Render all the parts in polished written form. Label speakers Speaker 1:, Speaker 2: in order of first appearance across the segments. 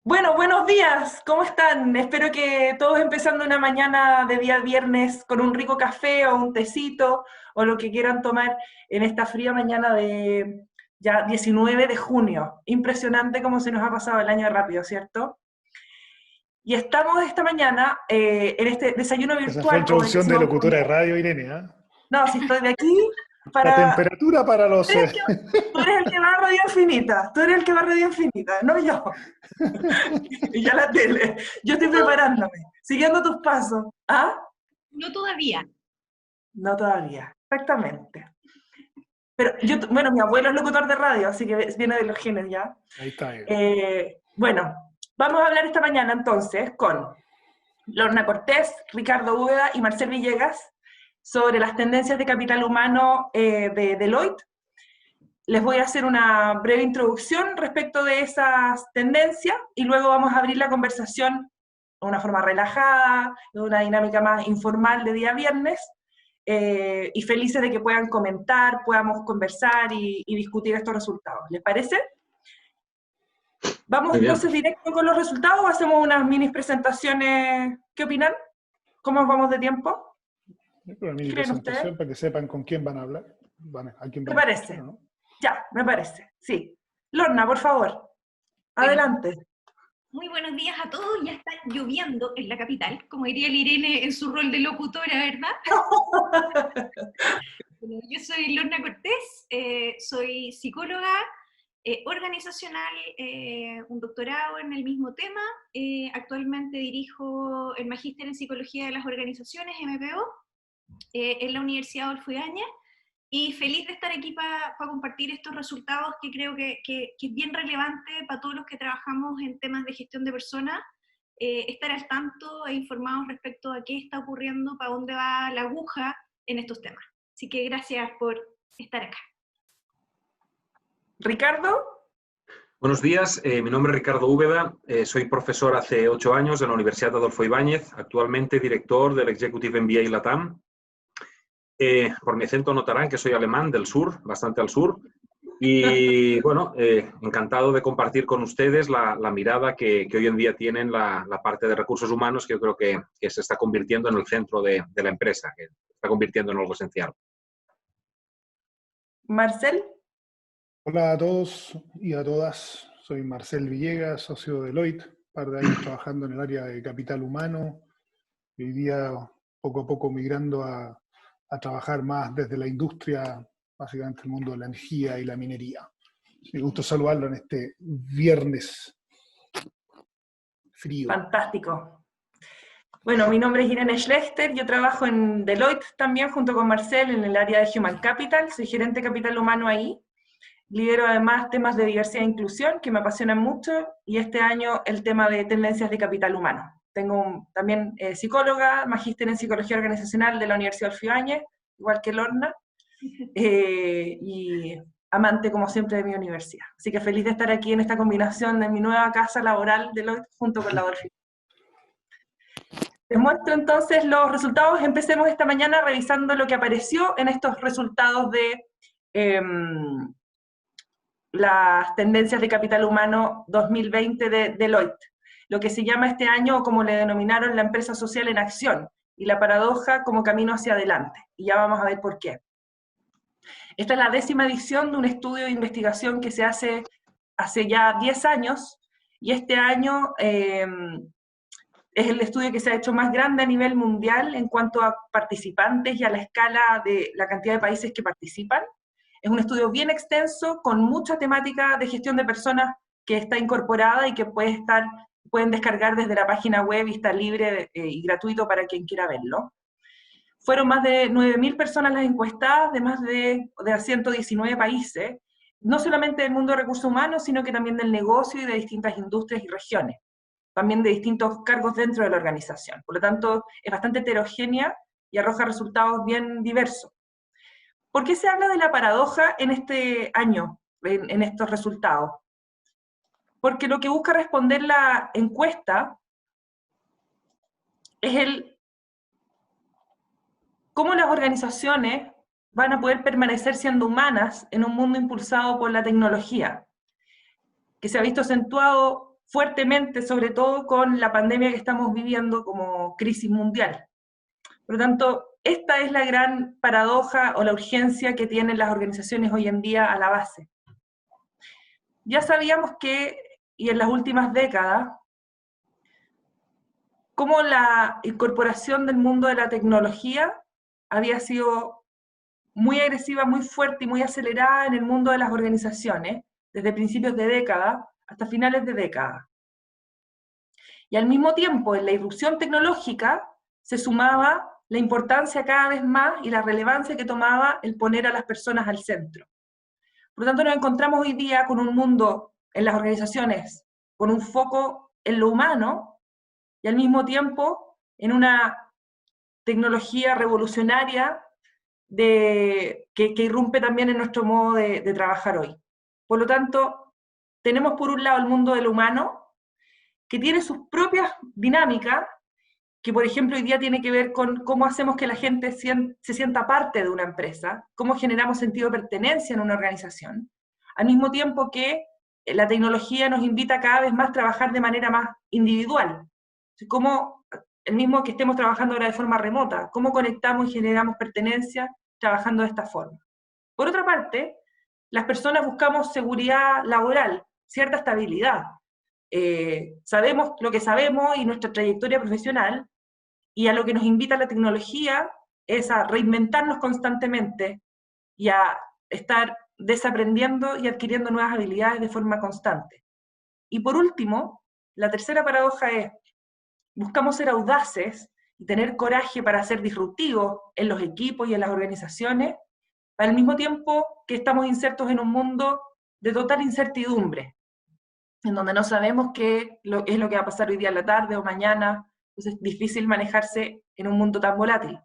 Speaker 1: Bueno, buenos días, ¿cómo están? Espero que todos empezando una mañana de día viernes con un rico café o un tecito o lo que quieran tomar en esta fría mañana de ya 19 de junio. Impresionante cómo se nos ha pasado el año rápido, ¿cierto? Y estamos esta mañana en este desayuno
Speaker 2: Esa fue
Speaker 1: virtual, como le
Speaker 2: introducción de
Speaker 1: decimos con
Speaker 2: locutora de
Speaker 1: Diego.
Speaker 2: radio, Irene, ¿ah?
Speaker 1: No, si estoy de aquí
Speaker 2: La
Speaker 1: para...
Speaker 2: temperatura para los...
Speaker 1: Tú eres el que va a Radio Infinita, tú eres el que va a Radio Infinita, no yo. Y ya la tele. Yo estoy
Speaker 3: No,
Speaker 1: preparándome, siguiendo tus pasos. ¿Ah?
Speaker 3: no todavía.
Speaker 1: No todavía, exactamente. Pero yo, bueno, mi abuelo es locutor de radio, así que viene de los genes ya.
Speaker 2: Ahí está. Ahí.
Speaker 1: Bueno, vamos a hablar esta mañana entonces con Lorna Cortés, Ricardo Úbeda y Marcel Villegas sobre las tendencias de capital humano de Deloitte. Les voy a hacer una breve introducción respecto de esas tendencias y luego vamos a abrir la conversación de una forma relajada, de una dinámica más informal de día viernes, y felices de que puedan comentar, podamos conversar y discutir estos resultados. ¿Les parece? ¿Vamos entonces directo con los resultados o hacemos unas mini presentaciones? ¿Qué opinan? ¿Cómo vamos de tiempo?
Speaker 2: Una mini
Speaker 1: ¿Creen
Speaker 2: presentación
Speaker 1: ustedes?
Speaker 2: para que sepan con quién van a hablar, a quién
Speaker 1: ¿Me
Speaker 2: van a escuchar,
Speaker 1: parece?
Speaker 2: ¿no?
Speaker 1: Ya, me parece, sí. Lorna, por favor,
Speaker 3: Bueno,
Speaker 1: adelante.
Speaker 3: muy buenos días a todos. Ya está lloviendo en la capital, como diría la Irene en su rol de locutora, ¿verdad? Bueno, yo soy Lorna Cortés, soy psicóloga organizacional, un doctorado en el mismo tema. Actualmente dirijo el Magíster en Psicología de las Organizaciones, MPO, en la Universidad Adolfo Ibáñez. Y feliz de estar aquí para compartir estos resultados que creo que es bien relevante para todos los que trabajamos en temas de gestión de personas, estar al tanto e informados respecto a qué está ocurriendo, para dónde va la aguja en estos temas. Así que gracias por estar acá.
Speaker 1: Ricardo.
Speaker 4: Buenos días, mi nombre es Ricardo Úbeda, soy profesor hace 8 años en la Universidad Adolfo Ibáñez, actualmente director del Executive MBA LATAM. Por mi acento notarán que soy alemán del sur, bastante al sur, y bueno, encantado de compartir con ustedes la mirada que hoy en día tienen la parte de recursos humanos, que yo creo que se está convirtiendo en el centro de la empresa, que se está convirtiendo en algo esencial.
Speaker 1: Marcel.
Speaker 2: Hola a todos y a todas, soy Marcel Villegas, socio de Deloitte, un par de años trabajando en el área de capital humano, hoy día poco a poco migrando a trabajar más desde la industria, básicamente el mundo de la energía y la minería. Me gusta saludarlo en este viernes frío.
Speaker 1: Fantástico. Bueno, mi nombre es Irene Schlechter, yo trabajo en Deloitte también junto con Marcel en el área de Human Capital, soy gerente de capital humano ahí. Lidero además temas de diversidad e inclusión que me apasionan mucho y este año el tema de tendencias de capital humano. Tengo también psicóloga, magíster en psicología organizacional de la Universidad Adolfo Ibáñez, igual que Lorna, y amante como siempre de mi universidad. Así que feliz de estar aquí en esta combinación de mi nueva casa laboral Deloitte junto con la Adolfo. Les muestro entonces los resultados. Empecemos esta mañana revisando lo que apareció en estos resultados de las tendencias de capital humano 2020 de Deloitte, lo que se llama este año, o como le denominaron, la empresa social en acción, y la paradoja como camino hacia adelante. Y ya vamos a ver por qué. Esta es la 10ª edición de un estudio de investigación que se hace ya 10 años, y este año es el estudio que se ha hecho más grande a nivel mundial en cuanto a participantes y a la escala de la cantidad de países que participan. Es un estudio bien extenso, con mucha temática de gestión de personas que está incorporada y que pueden descargar desde la página web y está libre y gratuito para quien quiera verlo. Fueron más de 9.000 personas las encuestadas de más de 119 países, no solamente del mundo de recursos humanos, sino que también del negocio y de distintas industrias y regiones, también de distintos cargos dentro de la organización. Por lo tanto, es bastante heterogénea y arroja resultados bien diversos. ¿Por qué se habla de la paradoja en este año, en estos resultados? Porque lo que busca responder la encuesta es cómo las organizaciones van a poder permanecer siendo humanas en un mundo impulsado por la tecnología. que se ha visto acentuado fuertemente, sobre todo con la pandemia que estamos viviendo como crisis mundial. Por lo tanto, esta es la gran paradoja o la urgencia que tienen las organizaciones hoy en día a la base. Ya sabíamos que, y en las últimas décadas, cómo la incorporación del mundo de la tecnología había sido muy agresiva, muy fuerte y muy acelerada en el mundo de las organizaciones, desde principios de década hasta finales de década. Y al mismo tiempo, en la irrupción tecnológica, se sumaba la importancia cada vez más y la relevancia que tomaba el poner a las personas al centro. Por lo tanto, nos encontramos hoy día con un mundo en las organizaciones con un foco en lo humano y al mismo tiempo en una tecnología revolucionaria que irrumpe también en nuestro modo de trabajar hoy. Por lo tanto, tenemos por un lado el mundo de lo humano, que tiene sus propias dinámicas, que por ejemplo hoy día tiene que ver con cómo hacemos que la gente se sienta parte de una empresa, cómo generamos sentido de pertenencia en una organización, al mismo tiempo que la tecnología nos invita cada vez más a trabajar de manera más individual, cómo el mismo que estemos trabajando ahora de forma remota, cómo conectamos y generamos pertenencia trabajando de esta forma. Por otra parte, las personas buscamos seguridad laboral, cierta estabilidad. Sabemos lo que sabemos y nuestra trayectoria profesional, y a lo que nos invita la tecnología es a reinventarnos constantemente y a estar desaprendiendo y adquiriendo nuevas habilidades de forma constante. Y por último, la tercera paradoja es, buscamos ser audaces y tener coraje para ser disruptivos en los equipos y en las organizaciones, al mismo tiempo que estamos insertos en un mundo de total incertidumbre, en donde no sabemos qué es lo que va a pasar hoy día en la tarde o mañana. Entonces es difícil manejarse en un mundo tan volátil.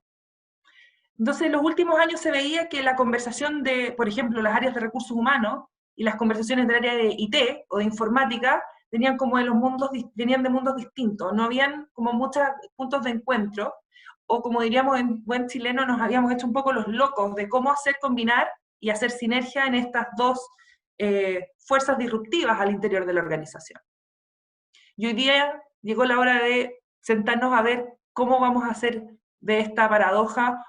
Speaker 1: Entonces en los últimos años se veía que la conversación de, por ejemplo, las áreas de recursos humanos y las conversaciones del área de IT o de informática venían de mundos distintos, no habían como muchos puntos de encuentro, o como diríamos en buen chileno, nos habíamos hecho un poco los locos de cómo hacer combinar y hacer sinergia en estas dos fuerzas disruptivas al interior de la organización. Y hoy día llegó la hora de sentarnos a ver cómo vamos a hacer de esta paradoja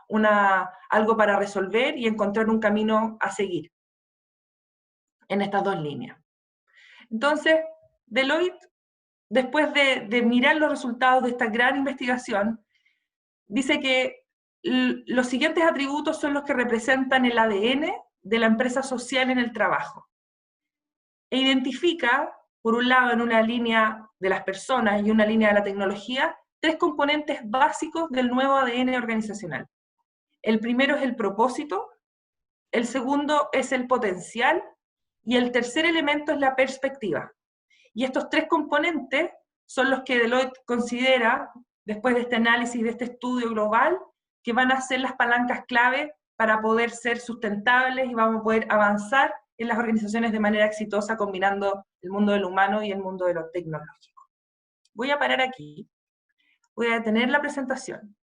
Speaker 1: algo para resolver y encontrar un camino a seguir en estas dos líneas. Entonces, Deloitte, después de mirar los resultados de esta gran investigación, dice que los siguientes atributos son los que representan el ADN de la empresa social en el trabajo. E identifica, por un lado, en una línea de las personas y una línea de la tecnología, tres componentes básicos del nuevo ADN organizacional. El primero es el propósito, el segundo es el potencial, y el tercer elemento es la perspectiva. Y estos tres componentes son los que Deloitte considera, después de este análisis, de este estudio global, que van a ser las palancas clave para poder ser sustentables y vamos a poder avanzar en las organizaciones de manera exitosa, combinando el mundo de lo humano y el mundo de lo tecnológico. Voy a parar aquí, voy a detener la presentación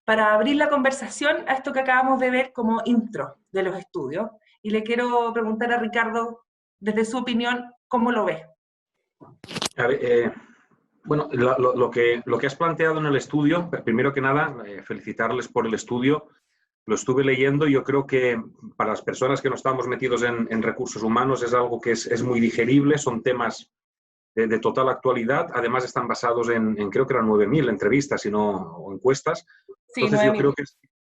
Speaker 1: para abrir la conversación a esto que acabamos de ver como intro de los estudios, y le quiero preguntar a Ricardo, desde su opinión, ¿cómo lo ve?
Speaker 4: A ver, bueno, lo que has planteado en el estudio, primero que nada, felicitarles por el estudio. Lo estuve leyendo y yo creo que para las personas que no estamos metidos en recursos humanos es algo que es muy digerible, son temas de total actualidad, además están basados en creo que eran 9.000 entrevistas o encuestas.
Speaker 1: Sí,
Speaker 4: entonces
Speaker 1: 9.000.
Speaker 4: yo creo que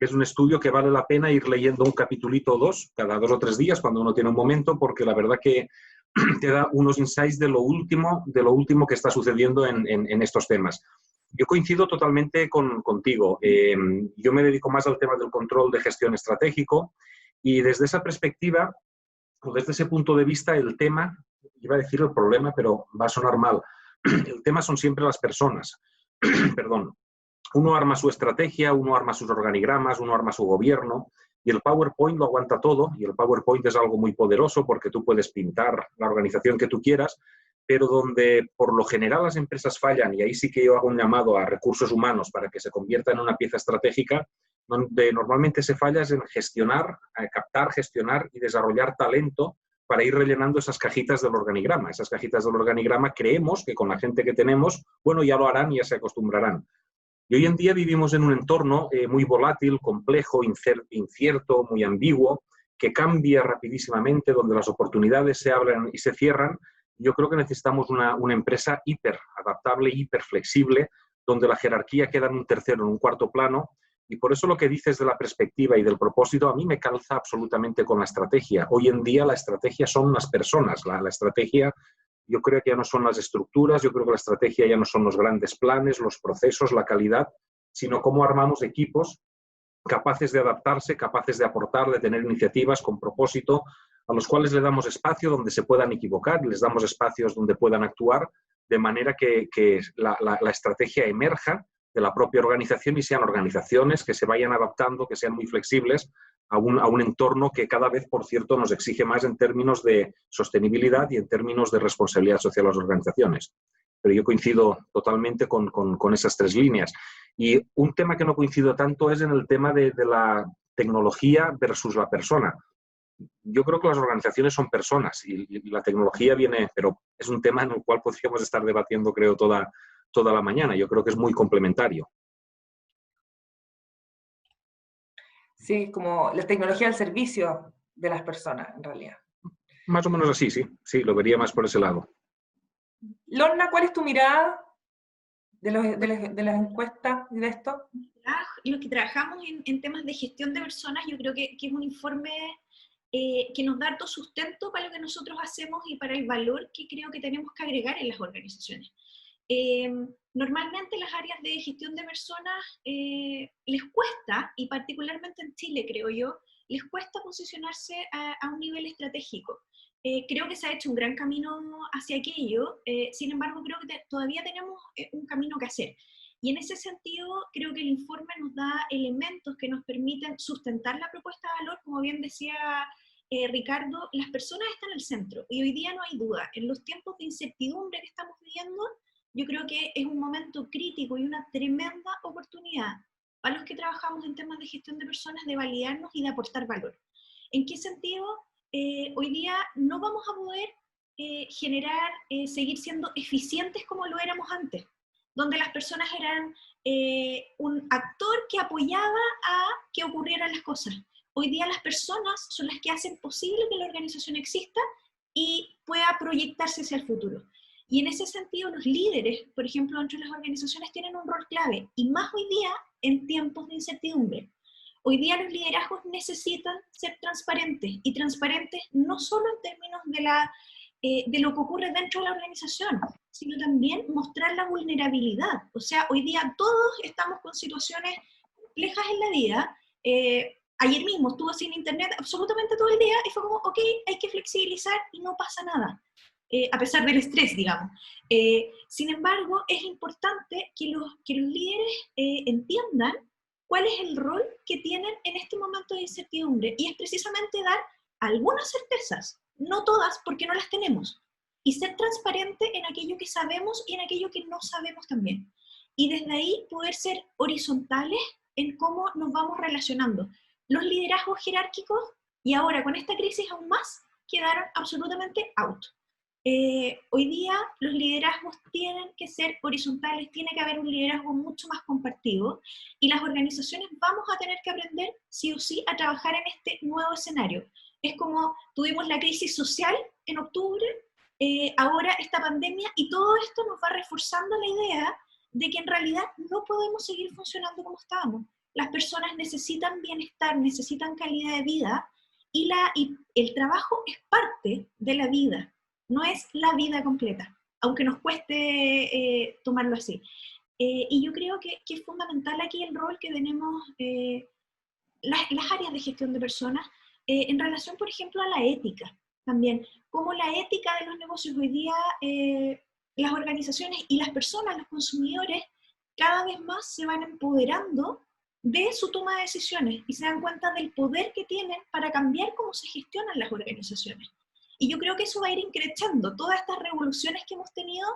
Speaker 4: es un estudio que vale la pena ir leyendo un capitulito o dos, cada 2 o 3 días, cuando uno tiene un momento, porque la verdad que te da unos insights de lo último que está sucediendo en estos temas. Yo coincido totalmente contigo. Yo me dedico más al tema del control de gestión estratégico y desde esa perspectiva, o desde ese punto de vista, el tema, iba a decir el problema, pero va a sonar mal, el tema son siempre las personas. Perdón. Uno arma su estrategia, uno arma sus organigramas, uno arma su gobierno y el PowerPoint lo aguanta todo y el PowerPoint es algo muy poderoso porque tú puedes pintar la organización que tú quieras, pero donde por lo general las empresas fallan, y ahí sí que yo hago un llamado a recursos humanos para que se convierta en una pieza estratégica, donde normalmente se falla es en gestionar, captar, gestionar y desarrollar talento para ir rellenando esas cajitas del organigrama. Esas cajitas del organigrama creemos que con la gente que tenemos, bueno, ya lo harán y ya se acostumbrarán. Y hoy en día vivimos en un entorno muy volátil, complejo, incierto, muy ambiguo, que cambia rapidísimamente, donde las oportunidades se abren y se cierran. Yo creo que necesitamos una empresa hiper adaptable, hiper flexible, donde la jerarquía queda en un tercero, en un cuarto plano. Y por eso lo que dices de la perspectiva y del propósito a mí me calza absolutamente con la estrategia. Hoy en día la estrategia son las personas. La estrategia, yo creo que ya no son las estructuras, yo creo que la estrategia ya no son los grandes planes, los procesos, la calidad, sino cómo armamos equipos capaces de adaptarse, capaces de aportar, de tener iniciativas con propósito, a los cuales le damos espacio donde se puedan equivocar, les damos espacios donde puedan actuar, de manera que la estrategia emerja de la propia organización y sean organizaciones que se vayan adaptando, que sean muy flexibles a un entorno que cada vez, por cierto, nos exige más en términos de sostenibilidad y en términos de responsabilidad social a las organizaciones. Pero yo coincido totalmente con esas tres líneas. Y un tema que no coincido tanto es en el tema de la tecnología versus la persona. Yo creo que las organizaciones son personas y la tecnología viene, pero es un tema en el cual podríamos estar debatiendo, creo, toda la mañana. Yo creo que es muy complementario.
Speaker 1: Sí, como la tecnología al servicio de las personas, en realidad.
Speaker 4: Más o menos así, sí. Sí, lo vería más por ese lado.
Speaker 1: Lorna, ¿cuál es tu mirada de las encuestas y de esto?
Speaker 3: Los que trabajamos en temas de gestión de personas, yo creo que es un informe que nos da harto sustento para lo que nosotros hacemos y para el valor que creo que tenemos que agregar en las organizaciones. Normalmente las áreas de gestión de personas les cuesta, y particularmente en Chile creo yo, les cuesta posicionarse a un nivel estratégico. Creo que se ha hecho un gran camino hacia aquello, sin embargo creo que todavía tenemos un camino que hacer. Y en ese sentido creo que el informe nos da elementos que nos permiten sustentar la propuesta de valor, como bien decía Ricardo, las personas están en el centro, y hoy día no hay duda, en los tiempos de incertidumbre que estamos viviendo, yo creo que es un momento crítico y una tremenda oportunidad para los que trabajamos en temas de gestión de personas de validarnos y de aportar valor. ¿En qué sentido? Hoy día no vamos a poder seguir siendo eficientes como lo éramos antes, donde las personas eran un actor que apoyaba a que ocurrieran las cosas. Hoy día las personas son las que hacen posible que la organización exista y pueda proyectarse hacia el futuro. Y en ese sentido los líderes, por ejemplo, dentro de las organizaciones tienen un rol clave, y más hoy día en tiempos de incertidumbre. Hoy día los liderazgos necesitan ser transparentes, y transparentes no solo en términos de lo que ocurre dentro de la organización, sino también mostrar la vulnerabilidad. O sea, hoy día todos estamos con situaciones complejas en la vida. Ayer mismo estuve sin internet absolutamente todo el día y fue como, ok, hay que flexibilizar y no pasa nada, a pesar del estrés, digamos. Sin embargo, es importante que los líderes entiendan cuál es el rol que tienen en este momento de incertidumbre, y es precisamente dar algunas certezas, no todas porque no las tenemos, y ser transparente en aquello que sabemos y en aquello que no sabemos también. Y desde ahí poder ser horizontales en cómo nos vamos relacionando. Los liderazgos jerárquicos, y ahora con esta crisis aún más, quedaron absolutamente out. Hoy día los liderazgos tienen que ser horizontales, tiene que haber un liderazgo mucho más compartido, y las organizaciones vamos a tener que aprender sí o sí a trabajar en este nuevo escenario. Es como tuvimos la crisis social en octubre, ahora esta pandemia, y todo esto nos va reforzando la idea de que en realidad no podemos seguir funcionando como estábamos. Las personas necesitan bienestar, necesitan calidad de vida, y el trabajo es parte de la vida. No es la vida completa, aunque nos cueste tomarlo así. Y yo creo que es fundamental aquí el rol que tenemos las áreas de gestión de personas en relación, por ejemplo, a la ética también. Como la ética de los negocios hoy día, las organizaciones y las personas, los consumidores, cada vez más se van empoderando de su toma de decisiones y se dan cuenta del poder que tienen para cambiar cómo se gestionan las organizaciones. Y yo creo que eso va a ir increchando. Todas estas revoluciones que hemos tenido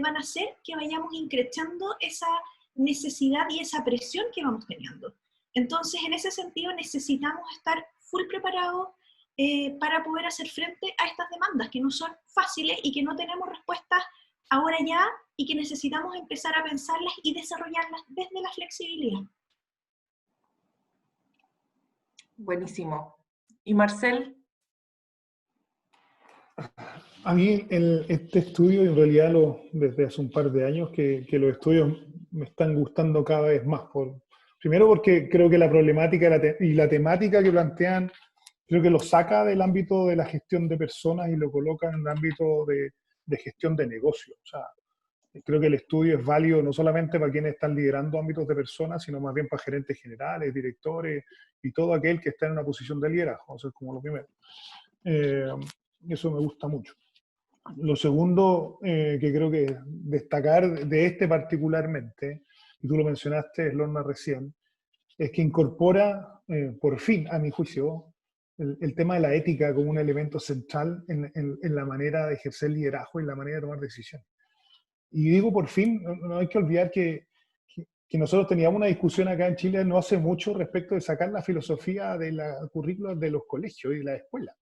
Speaker 3: van a hacer que vayamos increchando esa necesidad y esa presión que vamos teniendo. Entonces, en ese sentido, necesitamos estar full preparados, para poder hacer frente a estas demandas que no son fáciles y que no tenemos respuestas ahora ya y que necesitamos empezar a pensarlas y desarrollarlas desde la flexibilidad.
Speaker 1: Buenísimo. ¿Y Marcel?
Speaker 2: A mí este estudio, en realidad desde hace un par de años, que los estudios me están gustando cada vez más. Primero porque creo que la problemática y la temática que plantean, creo que lo saca del ámbito de la gestión de personas y lo coloca en el ámbito de gestión de negocios. O sea, creo que el estudio es válido no solamente para quienes están liderando ámbitos de personas, sino más bien para gerentes generales, directores y todo aquel que está en una posición de liderazgo. Eso es como lo primero. Eso me gusta mucho. Lo segundo que creo que destacar de este particularmente, y tú lo mencionaste, Lorna, recién, es que incorpora, por fin, a mi juicio, el tema de la ética como un elemento central en la manera de ejercer liderazgo y la manera de tomar decisiones. Y digo por fin, no hay que olvidar que nosotros teníamos una discusión acá en Chile no hace mucho respecto de sacar la filosofía de la currícula de los colegios y de la escuela.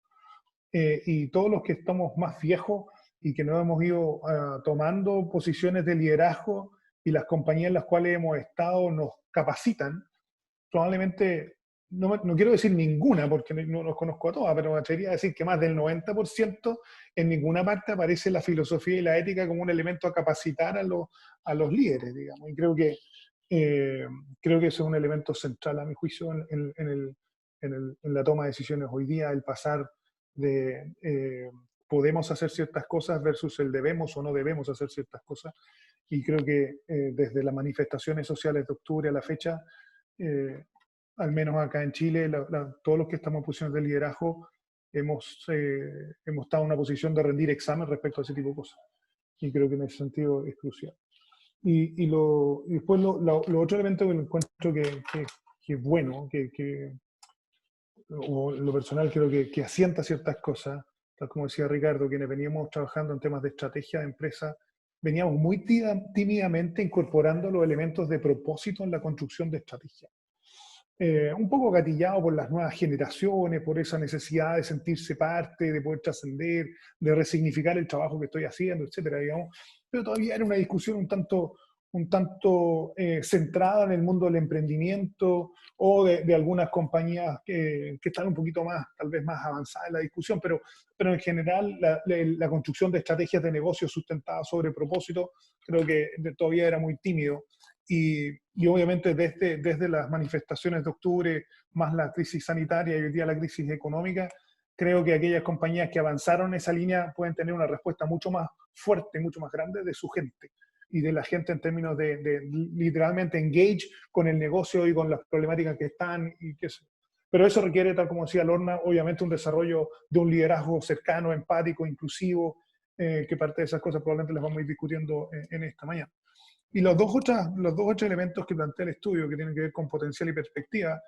Speaker 2: Y todos los que estamos más viejos y que nos hemos ido tomando posiciones de liderazgo y las compañías en las cuales hemos estado nos capacitan, probablemente, no quiero decir ninguna porque no los conozco a todas, pero me atrevería a decir que más del 90% en ninguna parte aparece la filosofía y la ética como un elemento a capacitar a los líderes, digamos. Y creo que eso es un elemento central, a mi juicio, en la toma de decisiones hoy día, el pasar de podemos hacer ciertas cosas versus el debemos o no debemos hacer ciertas cosas. Y creo que desde las manifestaciones sociales de octubre a la fecha, al menos acá en Chile, todos los que estamos en posiciones de liderazgo hemos estado en una posición de rendir examen respecto a ese tipo de cosas. Y creo que en ese sentido es crucial. Y después lo otro elemento que encuentro que es bueno, o lo personal creo que asienta ciertas cosas, tal como decía Ricardo, quienes veníamos trabajando en temas de estrategia de empresa, veníamos muy tímidamente incorporando los elementos de propósito en la construcción de estrategia. Un poco gatillado por las nuevas generaciones, por esa necesidad de sentirse parte, de poder trascender, de resignificar el trabajo que estoy haciendo, etcétera, digamos. Pero todavía era una discusión un tanto centrada en el mundo del emprendimiento o de algunas compañías que están un poquito más, tal vez más avanzadas en la discusión, pero en general la construcción de estrategias de negocio sustentadas sobre propósito creo que todavía era muy tímido. Y obviamente desde las manifestaciones de octubre, más la crisis sanitaria y hoy día la crisis económica, creo que aquellas compañías que avanzaron en esa línea pueden tener una respuesta mucho más fuerte, mucho más grande de su gente y de la gente en términos de literalmente engage con el negocio y con las problemáticas que están. Pero eso requiere, tal como decía Lorna, obviamente un desarrollo de un liderazgo cercano, empático, inclusivo, que parte de esas cosas probablemente las vamos a ir discutiendo en esta mañana. Y los dos otros elementos que plantea el estudio, que tienen que ver con potencial y perspectiva,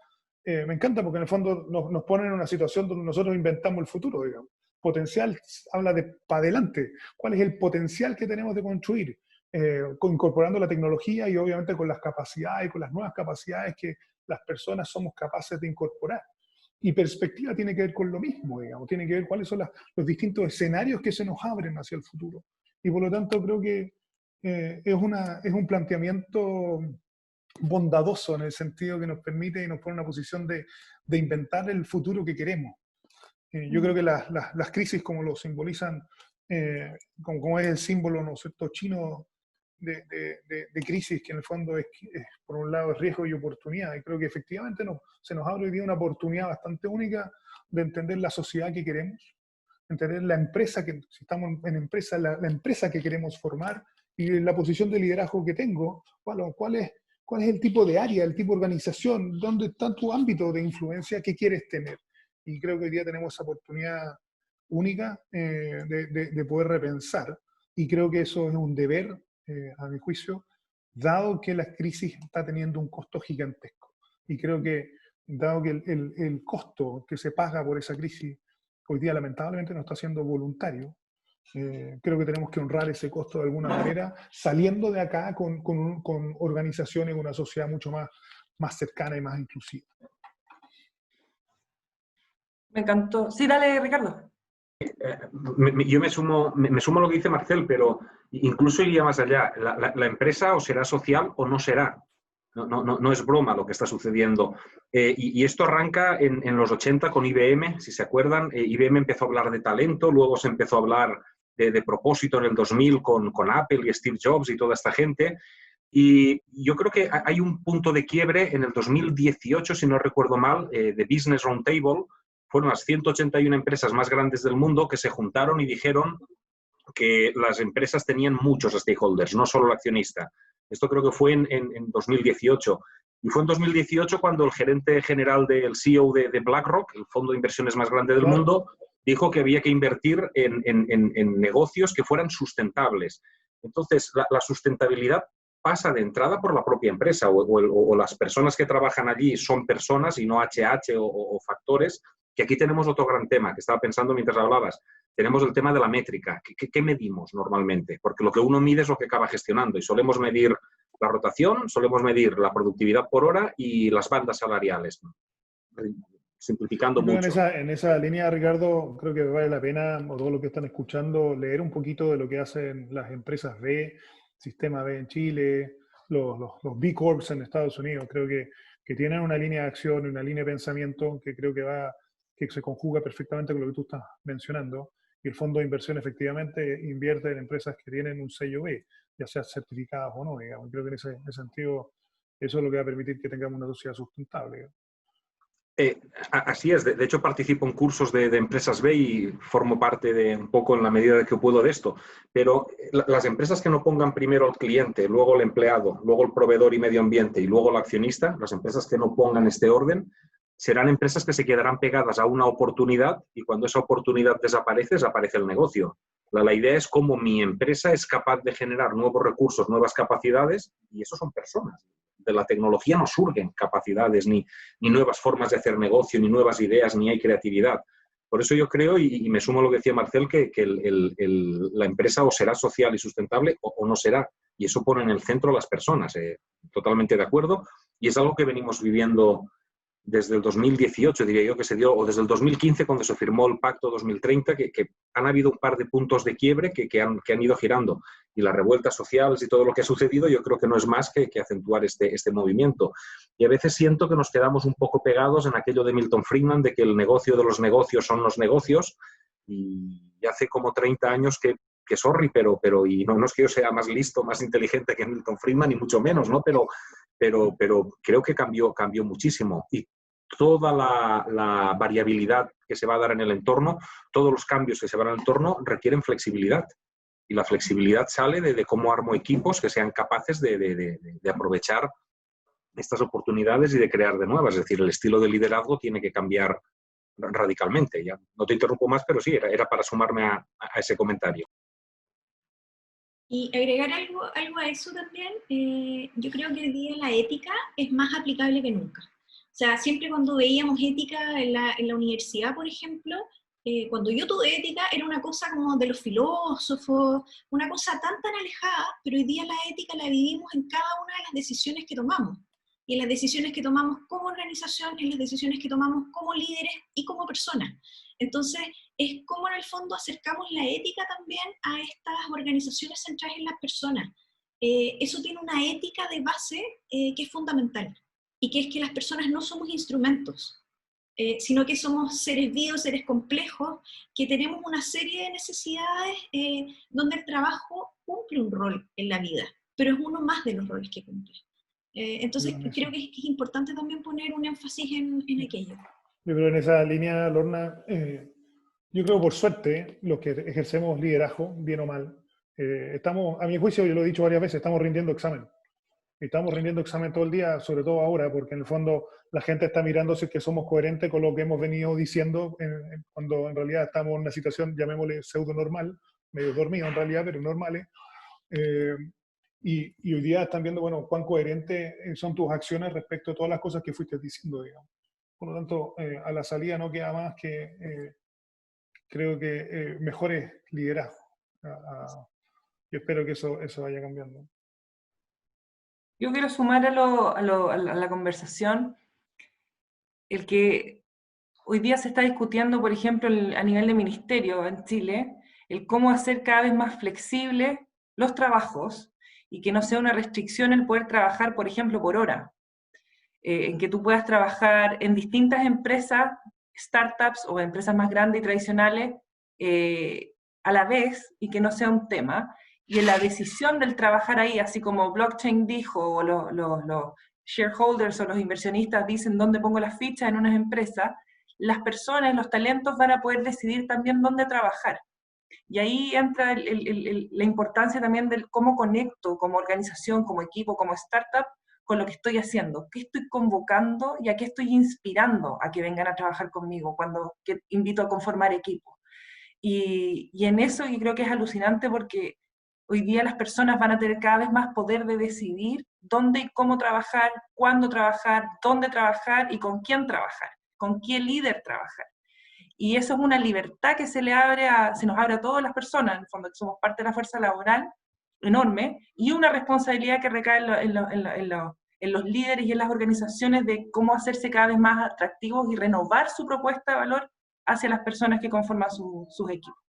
Speaker 2: me encanta porque en el fondo nos ponen en una situación donde nosotros inventamos el futuro, digamos. Potencial habla de para adelante. ¿Cuál es el potencial que tenemos de construir? Incorporando la tecnología y obviamente con las capacidades y con las nuevas capacidades que las personas somos capaces de incorporar. Y perspectiva tiene que ver con lo mismo, digamos. Tiene que ver cuáles son los distintos escenarios que se nos abren hacia el futuro. Y por lo tanto creo que es un planteamiento bondadoso en el sentido que nos permite y nos pone en una posición de inventar el futuro que queremos. Yo creo que las crisis, como lo simbolizan, como es el símbolo, ¿no es cierto?, chino de crisis, que en el fondo es por un lado es riesgo y oportunidad. Y creo que efectivamente se nos abre hoy día una oportunidad bastante única de entender la sociedad que queremos, entender la empresa, si estamos en empresa, la empresa que queremos formar, y la posición de liderazgo que tengo, cuál es el tipo de área, el tipo de organización, dónde está tu ámbito de influencia que quieres tener. Y creo que hoy día tenemos esa oportunidad única de poder repensar. Y creo que eso es un deber, a mi juicio, dado que la crisis está teniendo un costo gigantesco. Y creo que, dado que el costo que se paga por esa crisis hoy día lamentablemente no está siendo voluntario, creo que tenemos que honrar ese costo de alguna manera, saliendo de acá con organizaciones, una sociedad mucho más cercana y más inclusiva.
Speaker 1: Me encantó. Sí, dale, Ricardo.
Speaker 4: Yo me sumo a lo que dice Marcel, pero incluso iría más allá. La empresa o será social o no será. No es broma lo que está sucediendo. Y esto arranca en los 80 con IBM, si se acuerdan. IBM empezó a hablar de talento, luego se empezó a hablar de propósito en el 2000 con Apple y Steve Jobs y toda esta gente. Y yo creo que hay un punto de quiebre en el 2018, si no recuerdo mal, de Business Roundtable. Fueron las 181 empresas más grandes del mundo que se juntaron y dijeron que las empresas tenían muchos stakeholders, no solo el accionista. Esto creo que fue en 2018. Y fue en 2018 cuando el gerente general del CEO de BlackRock, el fondo de inversiones más grande del mundo, dijo que había que invertir en negocios que fueran sustentables. Entonces, la sustentabilidad pasa de entrada por la propia empresa o las personas que trabajan allí son personas y no HH o factores, que aquí tenemos otro gran tema que estaba pensando mientras hablabas. Tenemos el tema de la métrica. ¿Qué medimos normalmente? Porque lo que uno mide es lo que acaba gestionando y solemos medir la rotación, solemos medir la productividad por hora y las bandas salariales, ¿no? Simplificando mucho.
Speaker 2: En esa línea, Ricardo, creo que vale la pena, o todo lo que están escuchando, leer un poquito de lo que hacen las empresas B, Sistema B en Chile, los B Corps en Estados Unidos. Creo que tienen una línea de acción y una línea de pensamiento que creo que se conjuga perfectamente con lo que tú estás mencionando. Y el fondo de inversión efectivamente invierte en empresas que tienen un sello B, ya sea certificadas o no, digamos. Creo que en ese sentido eso es lo que va a permitir que tengamos una sociedad sustentable.
Speaker 4: Así es, de hecho participo en cursos de empresas B y formo parte de un poco en la medida de que puedo de esto, pero las empresas que no pongan primero al cliente, luego el empleado, luego el proveedor y medio ambiente y luego el accionista, las empresas que no pongan este orden, serán empresas que se quedarán pegadas a una oportunidad y cuando esa oportunidad desaparece, desaparece el negocio. La idea es cómo mi empresa es capaz de generar nuevos recursos, nuevas capacidades y eso son personas. De la tecnología no surgen capacidades, ni nuevas formas de hacer negocio, ni nuevas ideas, ni hay creatividad. Por eso yo creo, y me sumo a lo que decía Marcel, que la empresa o será social y sustentable o no será. Y eso pone en el centro a las personas. Totalmente de acuerdo. Y es algo que venimos viviendo desde el 2018, diría yo, que se dio, o desde el 2015, cuando se firmó el Pacto 2030, que han habido un par de puntos de quiebre que han ido girando. Y las revueltas sociales y todo lo que ha sucedido, yo creo que no es más que acentuar este movimiento. Y a veces siento que nos quedamos un poco pegados en aquello de Milton Friedman, de que el negocio de los negocios son los negocios, y hace como 30 años que sorry, pero y no es que yo sea más listo, más inteligente que Milton Friedman, ni mucho menos, ¿no? Pero creo que cambió muchísimo. Y toda la variabilidad que se va a dar en el entorno, todos los cambios que se van al entorno requieren flexibilidad. Y la flexibilidad sale de cómo armo equipos que sean capaces de aprovechar estas oportunidades y de crear de nuevas. Es decir, el estilo de liderazgo tiene que cambiar radicalmente. Ya no te interrumpo más, pero sí, era para sumarme a ese comentario.
Speaker 3: Y agregar algo a eso también, yo creo que hoy día la ética es más aplicable que nunca. O sea, siempre cuando veíamos ética en la universidad, por ejemplo, cuando yo tuve ética era una cosa como de los filósofos, una cosa tan alejada, pero hoy día la ética la vivimos en cada una de las decisiones que tomamos. Y en las decisiones que tomamos como organización, en las decisiones que tomamos como líderes y como personas. Entonces, es como en el fondo acercamos la ética también a estas organizaciones centradas en las personas. Eso tiene una ética de base que es fundamental, y que es que las personas no somos instrumentos, sino que somos seres vivos, seres complejos, que tenemos una serie de necesidades donde el trabajo cumple un rol en la vida, pero es uno más de los roles que cumple. Entonces, creo que es importante también poner un énfasis en aquello.
Speaker 2: Yo creo en esa línea, Lorna, yo creo por suerte, los que ejercemos liderazgo, bien o mal, estamos, a mi juicio, yo lo he dicho varias veces, estamos rindiendo examen. Estamos rindiendo examen todo el día, sobre todo ahora, porque en el fondo la gente está mirando si es que somos coherentes con lo que hemos venido diciendo, cuando en realidad estamos en una situación, llamémosle pseudo normal, medio dormido en realidad, pero normales. Y hoy día están viendo, bueno, cuán coherentes son tus acciones respecto a todas las cosas que fuiste diciendo, digamos. Por lo tanto, a la salida no queda más que, creo que, mejores liderazgos. Yo espero que eso vaya cambiando.
Speaker 1: Yo quiero sumar a la conversación el que hoy día se está discutiendo, por ejemplo, a nivel de ministerio en Chile, el cómo hacer cada vez más flexibles los trabajos y que no sea una restricción el poder trabajar, por ejemplo, por hora. En que tú puedas trabajar en distintas empresas, startups o empresas más grandes y tradicionales a la vez y que no sea un tema. Y en la decisión del trabajar ahí, así como blockchain dijo, o los shareholders o los inversionistas dicen dónde pongo las fichas en unas empresas, las personas, los talentos van a poder decidir también dónde trabajar. Y ahí entra la importancia también del cómo conecto como organización, como equipo, como startup, con lo que estoy haciendo, qué estoy convocando y a qué estoy inspirando a que vengan a trabajar conmigo cuando invito a conformar equipo. Y en eso yo creo que es alucinante porque hoy día las personas van a tener cada vez más poder de decidir dónde y cómo trabajar, cuándo trabajar, dónde trabajar y con quién trabajar, con qué líder trabajar. Y eso es una libertad que se nos abre a todas las personas, en el fondo, que somos parte de la fuerza laboral, enorme, y una responsabilidad que recae en los líderes y en las organizaciones de cómo hacerse cada vez más atractivos y renovar su propuesta de valor hacia las personas que conforman sus equipos.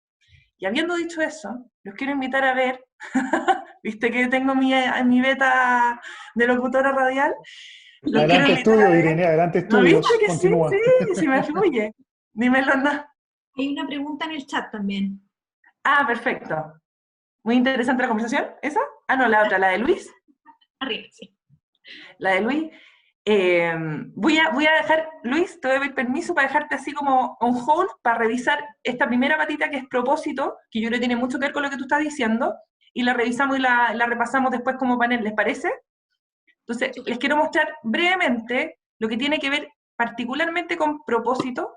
Speaker 1: Y habiendo dicho eso, los quiero invitar a ver, viste que tengo mi beta de locutora radial.
Speaker 2: Adelante estudio, Irene, adelante estudios.
Speaker 1: ¿No viste que
Speaker 2: continúa.
Speaker 1: sí me fluye? Dímelo, no.
Speaker 3: Hay una pregunta en el chat también.
Speaker 1: Ah, perfecto. Muy interesante la conversación, ¿esa? Ah, no, la otra, la de Luis.
Speaker 3: Arriba, sí.
Speaker 1: La de Luis. Voy a dejar, Luis, te doy permiso para dejarte así como on hold para revisar esta primera patita que es propósito, que yo creo que tiene mucho que ver con lo que tú estás diciendo, y la revisamos y la repasamos después como panel, ¿les parece? Entonces, les quiero mostrar brevemente lo que tiene que ver particularmente con propósito,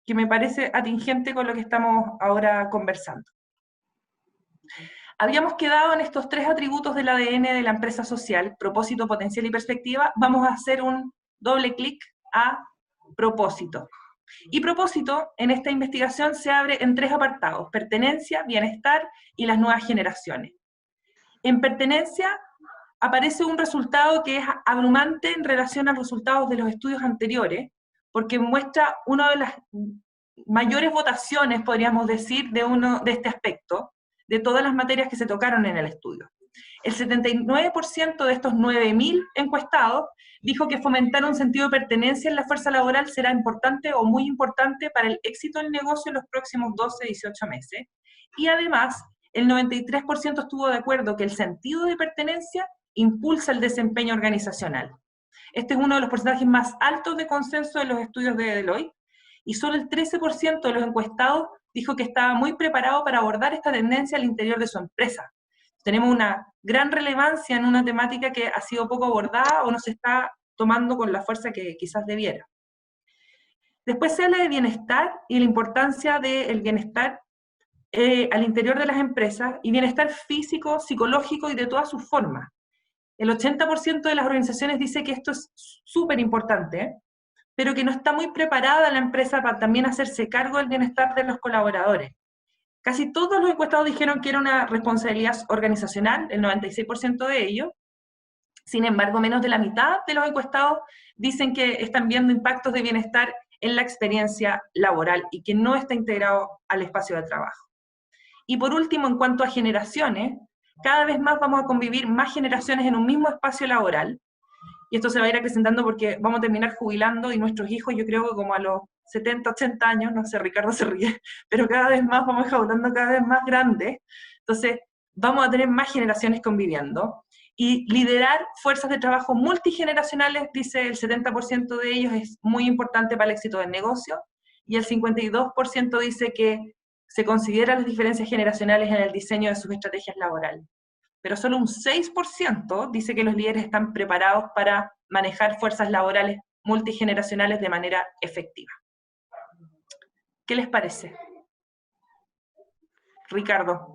Speaker 1: que me parece atingente con lo que estamos ahora conversando. Habíamos quedado en estos 3 atributos del ADN de la empresa social, propósito, potencial y perspectiva. Vamos a hacer un doble clic a propósito. Y propósito, en esta investigación, se abre en 3 apartados: pertenencia, bienestar y las nuevas generaciones. En pertenencia aparece un resultado que es abrumante en relación a los resultados de los estudios anteriores, porque muestra una de las mayores votaciones, podríamos decir, de este aspecto, de todas las materias que se tocaron en el estudio. El 79% de estos 9.000 encuestados dijo que fomentar un sentido de pertenencia en la fuerza laboral será importante o muy importante para el éxito del negocio en los próximos 12-18 meses. Y además, el 93% estuvo de acuerdo que el sentido de pertenencia impulsa el desempeño organizacional. Este es uno de los porcentajes más altos de consenso de los estudios de Deloitte, y solo el 13% de los encuestados dijo que estaba muy preparado para abordar esta tendencia al interior de su empresa. Tenemos una gran relevancia en una temática que ha sido poco abordada o no se está tomando con la fuerza que quizás debiera. Después se habla de bienestar y la importancia del bienestar al interior de las empresas, y bienestar físico, psicológico y de todas sus formas. El 80% de las organizaciones dice que esto es súper importante, pero que no está muy preparada la empresa para también hacerse cargo del bienestar de los colaboradores. Casi todos los encuestados dijeron que era una responsabilidad organizacional, el 96% de ellos. Sin embargo, menos de la mitad de los encuestados dicen que están viendo impactos de bienestar en la experiencia laboral y que no está integrado al espacio de trabajo. Y por último, en cuanto a generaciones, cada vez más vamos a convivir más generaciones en un mismo espacio laboral, y esto se va a ir acrecentando porque vamos a terminar jubilando, y nuestros hijos, yo creo que como a los 70, 80 años, no sé, Ricardo se ríe, pero cada vez más vamos jubilando cada vez más grandes, entonces vamos a tener más generaciones conviviendo, y liderar fuerzas de trabajo multigeneracionales, dice el 70% de ellos, es muy importante para el éxito del negocio, y el 52% dice que se consideran las diferencias generacionales en el diseño de sus estrategias laborales. Pero solo un 6% dice que los líderes están preparados para manejar fuerzas laborales multigeneracionales de manera efectiva. ¿Qué les parece? Ricardo.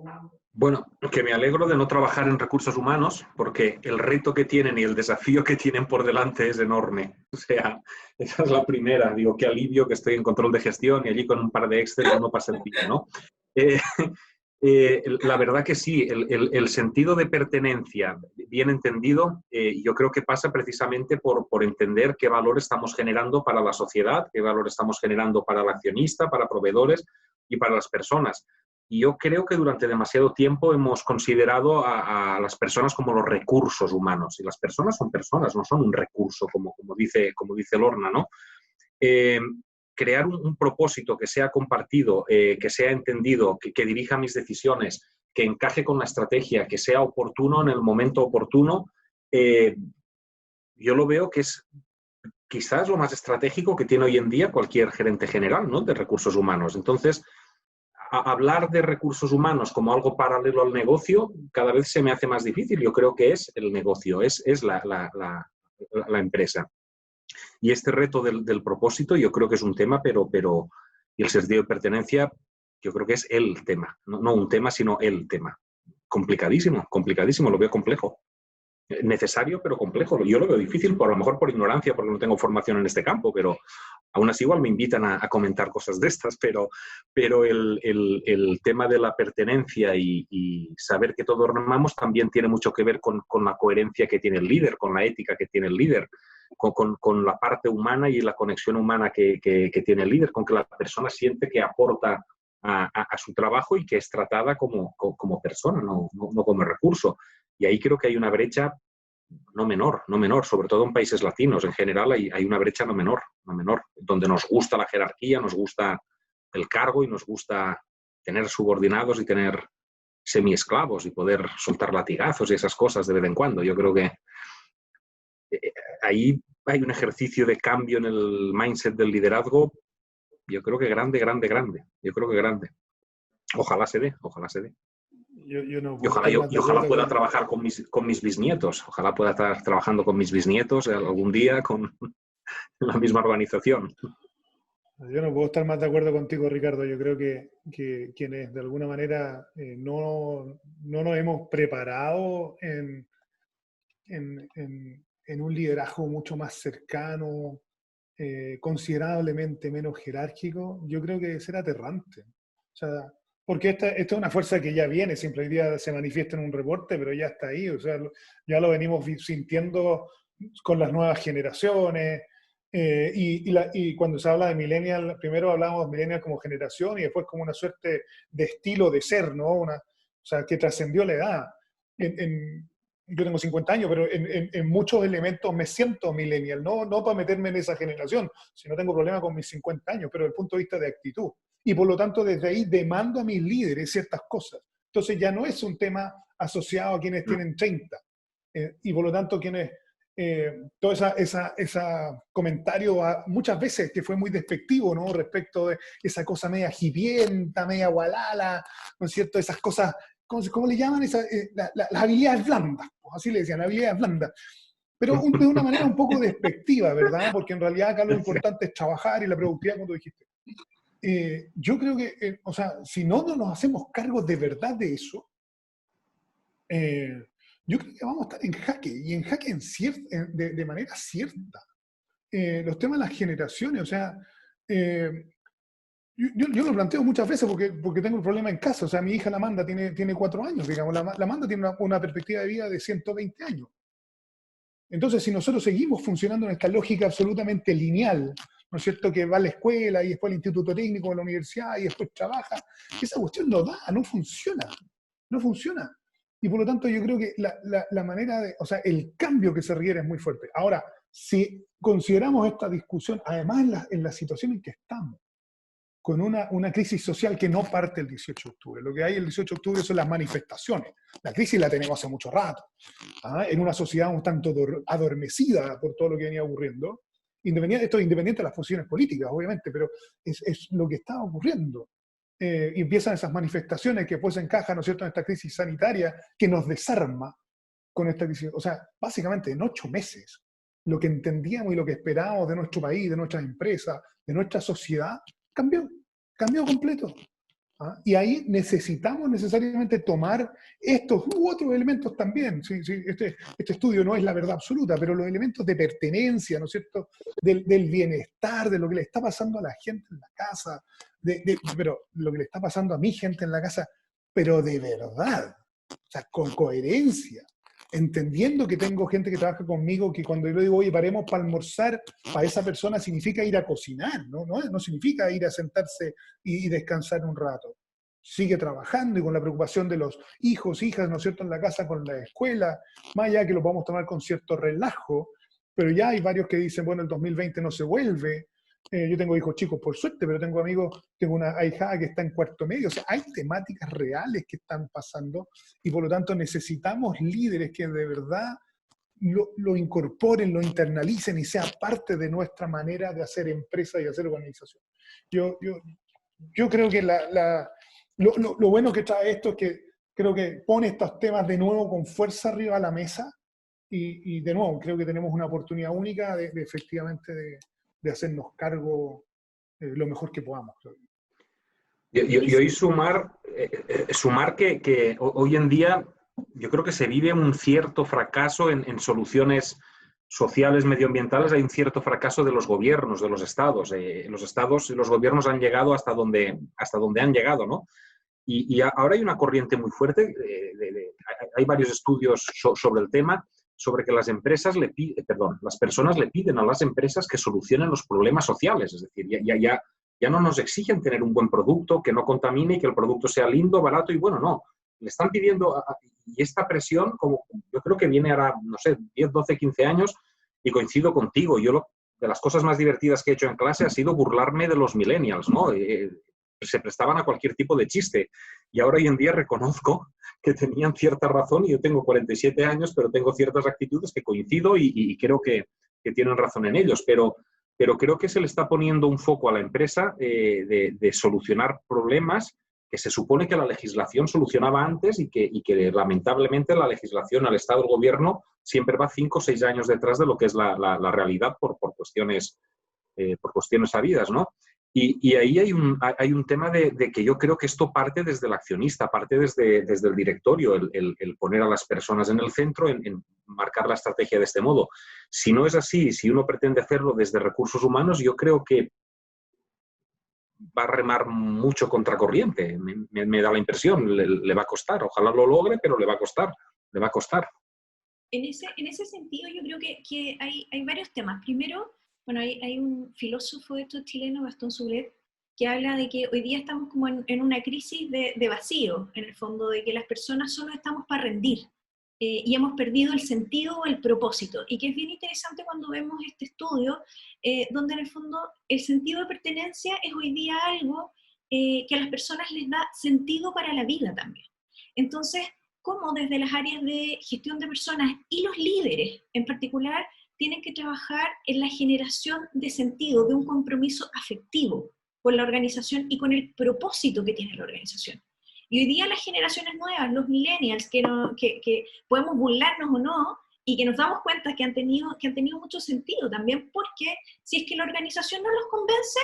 Speaker 4: Bueno, que me alegro de no trabajar en recursos humanos, porque el reto que tienen y el desafío que tienen por delante es enorme. O sea, esa es la primera. Digo, qué alivio que estoy en control de gestión y allí con un par de Excel uno pasa el día, ¿no? La verdad que sí, el sentido de pertenencia, bien entendido, yo creo que pasa precisamente por entender qué valor estamos generando para la sociedad, qué valor estamos generando para el accionista, para proveedores y para las personas. Y yo creo que durante demasiado tiempo hemos considerado a las personas como los recursos humanos. Y las personas son personas, no son un recurso, como dice Lorna, ¿no? Crear un propósito que sea compartido, que sea entendido, que dirija mis decisiones, que encaje con la estrategia, que sea oportuno en el momento oportuno, yo lo veo que es quizás lo más estratégico que tiene hoy en día cualquier gerente general, ¿no?, de recursos humanos. Entonces, hablar de recursos humanos como algo paralelo al negocio cada vez se me hace más difícil. Yo creo que es el negocio, es la empresa. Y este reto del propósito yo creo que es un tema, pero y el sentido de pertenencia yo creo que es el tema. No un tema, sino el tema. Complicadísimo, complicadísimo, lo veo complejo. Necesario, pero complejo. Yo lo veo difícil, por a lo mejor por ignorancia, porque no tengo formación en este campo, pero aún así igual me invitan a comentar cosas de estas, pero el tema de la pertenencia y saber que todos remamos también tiene mucho que ver con la coherencia que tiene el líder, con la ética que tiene el líder, con la parte humana y la conexión humana que tiene el líder, con que la persona siente que aporta a su trabajo y que es tratada como persona, no como recurso. Y ahí creo que hay una brecha no menor, sobre todo en países latinos. En general hay una brecha no menor, donde nos gusta la jerarquía, nos gusta el cargo y nos gusta tener subordinados y tener semi-esclavos y poder soltar latigazos y esas cosas de vez en cuando. Yo creo que ahí hay un ejercicio de cambio en el mindset del liderazgo, yo creo que grande. Yo creo que grande. Ojalá se dé.
Speaker 2: No
Speaker 4: Y ojalá pueda trabajar con mis bisnietos. Ojalá pueda estar trabajando con mis bisnietos algún día con la misma organización.
Speaker 2: Yo no puedo estar más de acuerdo contigo, Ricardo. Yo creo que quienes de alguna manera no nos hemos preparado en un liderazgo mucho más cercano, considerablemente menos jerárquico, yo creo que será aterrante. O sea, porque esta es una fuerza que ya viene, siempre hoy día se manifiesta en un reporte, pero ya está ahí. O sea, ya lo venimos sintiendo con las nuevas generaciones. Y cuando se habla de millennial, primero hablamos de millennial como generación y después como una suerte de estilo de ser, ¿no? O sea, que trascendió la edad. Yo tengo 50 años, pero en muchos elementos me siento millennial, no para meterme en esa generación, si no tengo problema con mis 50 años, pero desde el punto de vista de actitud. Y por lo tanto, desde ahí demando a mis líderes ciertas cosas. Entonces ya no es un tema asociado a quienes tienen 30. Y por lo tanto, quienes... todo ese comentario muchas veces que fue muy despectivo, ¿no? Respecto de esa cosa media hipienta, media gualala, ¿no es cierto? Esas cosas, ¿cómo le llaman? Las habilidades blandas, pues así le decían, habilidades blandas. Pero de una manera un poco despectiva, ¿verdad? Porque en realidad acá lo importante es trabajar y la productividad, como tú dijiste. Yo creo que, o sea, si no nos hacemos cargo de verdad de eso, yo creo que vamos a estar en jaque, y en jaque de manera cierta. Los temas de las generaciones, o sea, yo lo planteo muchas veces porque tengo el problema en casa. O sea, mi hija, la Amanda, tiene 4 años, digamos. La Amanda tiene una perspectiva de vida de 120 años. Entonces, si nosotros seguimos funcionando en esta lógica absolutamente lineal, ¿no es cierto?, que va a la escuela y después al instituto técnico, a la universidad y después trabaja, esa cuestión no funciona. Y por lo tanto yo creo que la manera o sea, el cambio que se requiere es muy fuerte. Ahora, si consideramos esta discusión, además en la situación en que estamos, con una crisis social que no parte el 18 de octubre. Lo que hay el 18 de octubre son las manifestaciones. La crisis la tenemos hace mucho rato. En una sociedad un tanto adormecida por todo lo que venía ocurriendo. Esto es independiente de las posiciones políticas, obviamente, pero es lo que está ocurriendo. Y empiezan esas manifestaciones que después encajan, ¿no es cierto?, en esta crisis sanitaria que nos desarma con esta crisis. O sea, básicamente en 8 meses, lo que entendíamos y lo que esperábamos de nuestro país, de nuestras empresas, de nuestra sociedad, cambió completo. Y ahí necesitamos necesariamente tomar estos u otros elementos también. Sí, este estudio no es la verdad absoluta, pero los elementos de pertenencia, ¿no es cierto?, del bienestar, de lo que le está pasando a la gente en la casa, pero lo que le está pasando a mi gente en la casa, pero de verdad, o sea, con coherencia, entendiendo que tengo gente que trabaja conmigo, que cuando yo le digo, oye, paremos para almorzar, para esa persona significa ir a cocinar, no significa ir a sentarse y descansar un rato. Sigue trabajando y con la preocupación de los hijos, hijas, ¿no es cierto?, en la casa, con la escuela, más allá que lo podamos tomar con cierto relajo, pero ya hay varios que dicen, bueno, el 2020 no se vuelve. Yo tengo hijos chicos, por suerte, pero tengo amigos, tengo una ahijada que está en cuarto medio. O sea, hay temáticas reales que están pasando y por lo tanto necesitamos líderes que de verdad lo incorporen, lo internalicen y sea parte de nuestra manera de hacer empresa y hacer organización. Yo creo que lo bueno que trae esto es que creo que pone estos temas de nuevo con fuerza arriba a la mesa y de nuevo creo que tenemos una oportunidad única de efectivamente de hacernos cargo lo mejor que podamos.
Speaker 4: Y hoy sumar que hoy en día yo creo que se vive un cierto fracaso en soluciones sociales, medioambientales. Hay un cierto fracaso de los gobiernos, de los estados. Los estados y los gobiernos han llegado hasta donde han llegado, ¿no? Y ahora hay una corriente muy fuerte, hay varios estudios sobre el tema, sobre que las personas le piden a las empresas que solucionen los problemas sociales. Es decir, ya no nos exigen tener un buen producto, que no contamine y que el producto sea lindo, barato y bueno, no. Le están pidiendo, y esta presión, como yo creo que viene ahora, no sé, 10, 12, 15 años, y coincido contigo. De las cosas más divertidas que he hecho en clase ha sido burlarme de los millennials, ¿no? Se prestaban a cualquier tipo de chiste. Y ahora hoy en día reconozco que tenían cierta razón, y yo tengo 47 años, pero tengo ciertas actitudes que coincido y creo que tienen razón en ellos. Pero creo que se le está poniendo un foco a la empresa de solucionar problemas que se supone que la legislación solucionaba antes y que lamentablemente la legislación, al Estado, el gobierno, siempre va 5 o 6 años detrás de lo que es la realidad por cuestiones sabidas, ¿no? Y ahí hay un tema de que yo creo que esto parte desde el accionista, parte desde el directorio, el poner a las personas en el centro, en marcar la estrategia de este modo. Si no es así, si uno pretende hacerlo desde recursos humanos, yo creo que va a remar mucho contracorriente. Me da la impresión, le va a costar. Ojalá lo logre, pero le va a costar.
Speaker 3: En ese sentido, yo creo que hay varios temas. Primero, bueno, hay un filósofo chileno, Gastón Sublet, que habla de que hoy día estamos como en una crisis de vacío, en el fondo, de que las personas solo estamos para rendir, y hemos perdido el sentido o el propósito, y que es bien interesante cuando vemos este estudio, donde en el fondo el sentido de pertenencia es hoy día algo que a las personas les da sentido para la vida también. Entonces, cómo desde las áreas de gestión de personas y los líderes en particular tienen que trabajar en la generación de sentido, de un compromiso afectivo con la organización y con el propósito que tiene la organización. Y hoy día las generaciones nuevas, los millennials, que podemos burlarnos o no, y que nos damos cuenta que han tenido mucho sentido también, porque si es que la organización no los convence,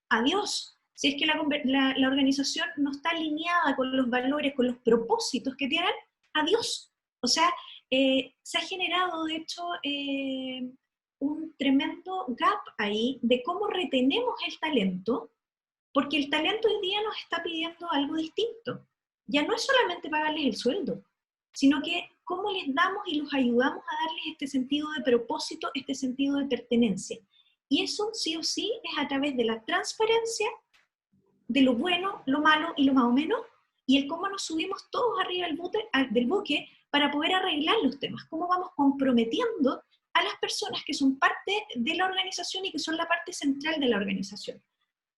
Speaker 3: adiós. Si es que la organización no está alineada con los valores, con los propósitos que tienen, adiós. O sea, se ha generado, de hecho, un tremendo gap ahí de cómo retenemos el talento, porque el talento hoy día nos está pidiendo algo distinto. Ya no es solamente pagarles el sueldo, sino que cómo les damos y los ayudamos a darles este sentido de propósito, este sentido de pertenencia. Y eso, sí o sí, es a través de la transparencia, de lo bueno, lo malo y lo más o menos, y el cómo nos subimos todos arriba del buque para poder arreglar los temas, cómo vamos comprometiendo a las personas que son parte de la organización y que son la parte central de la organización.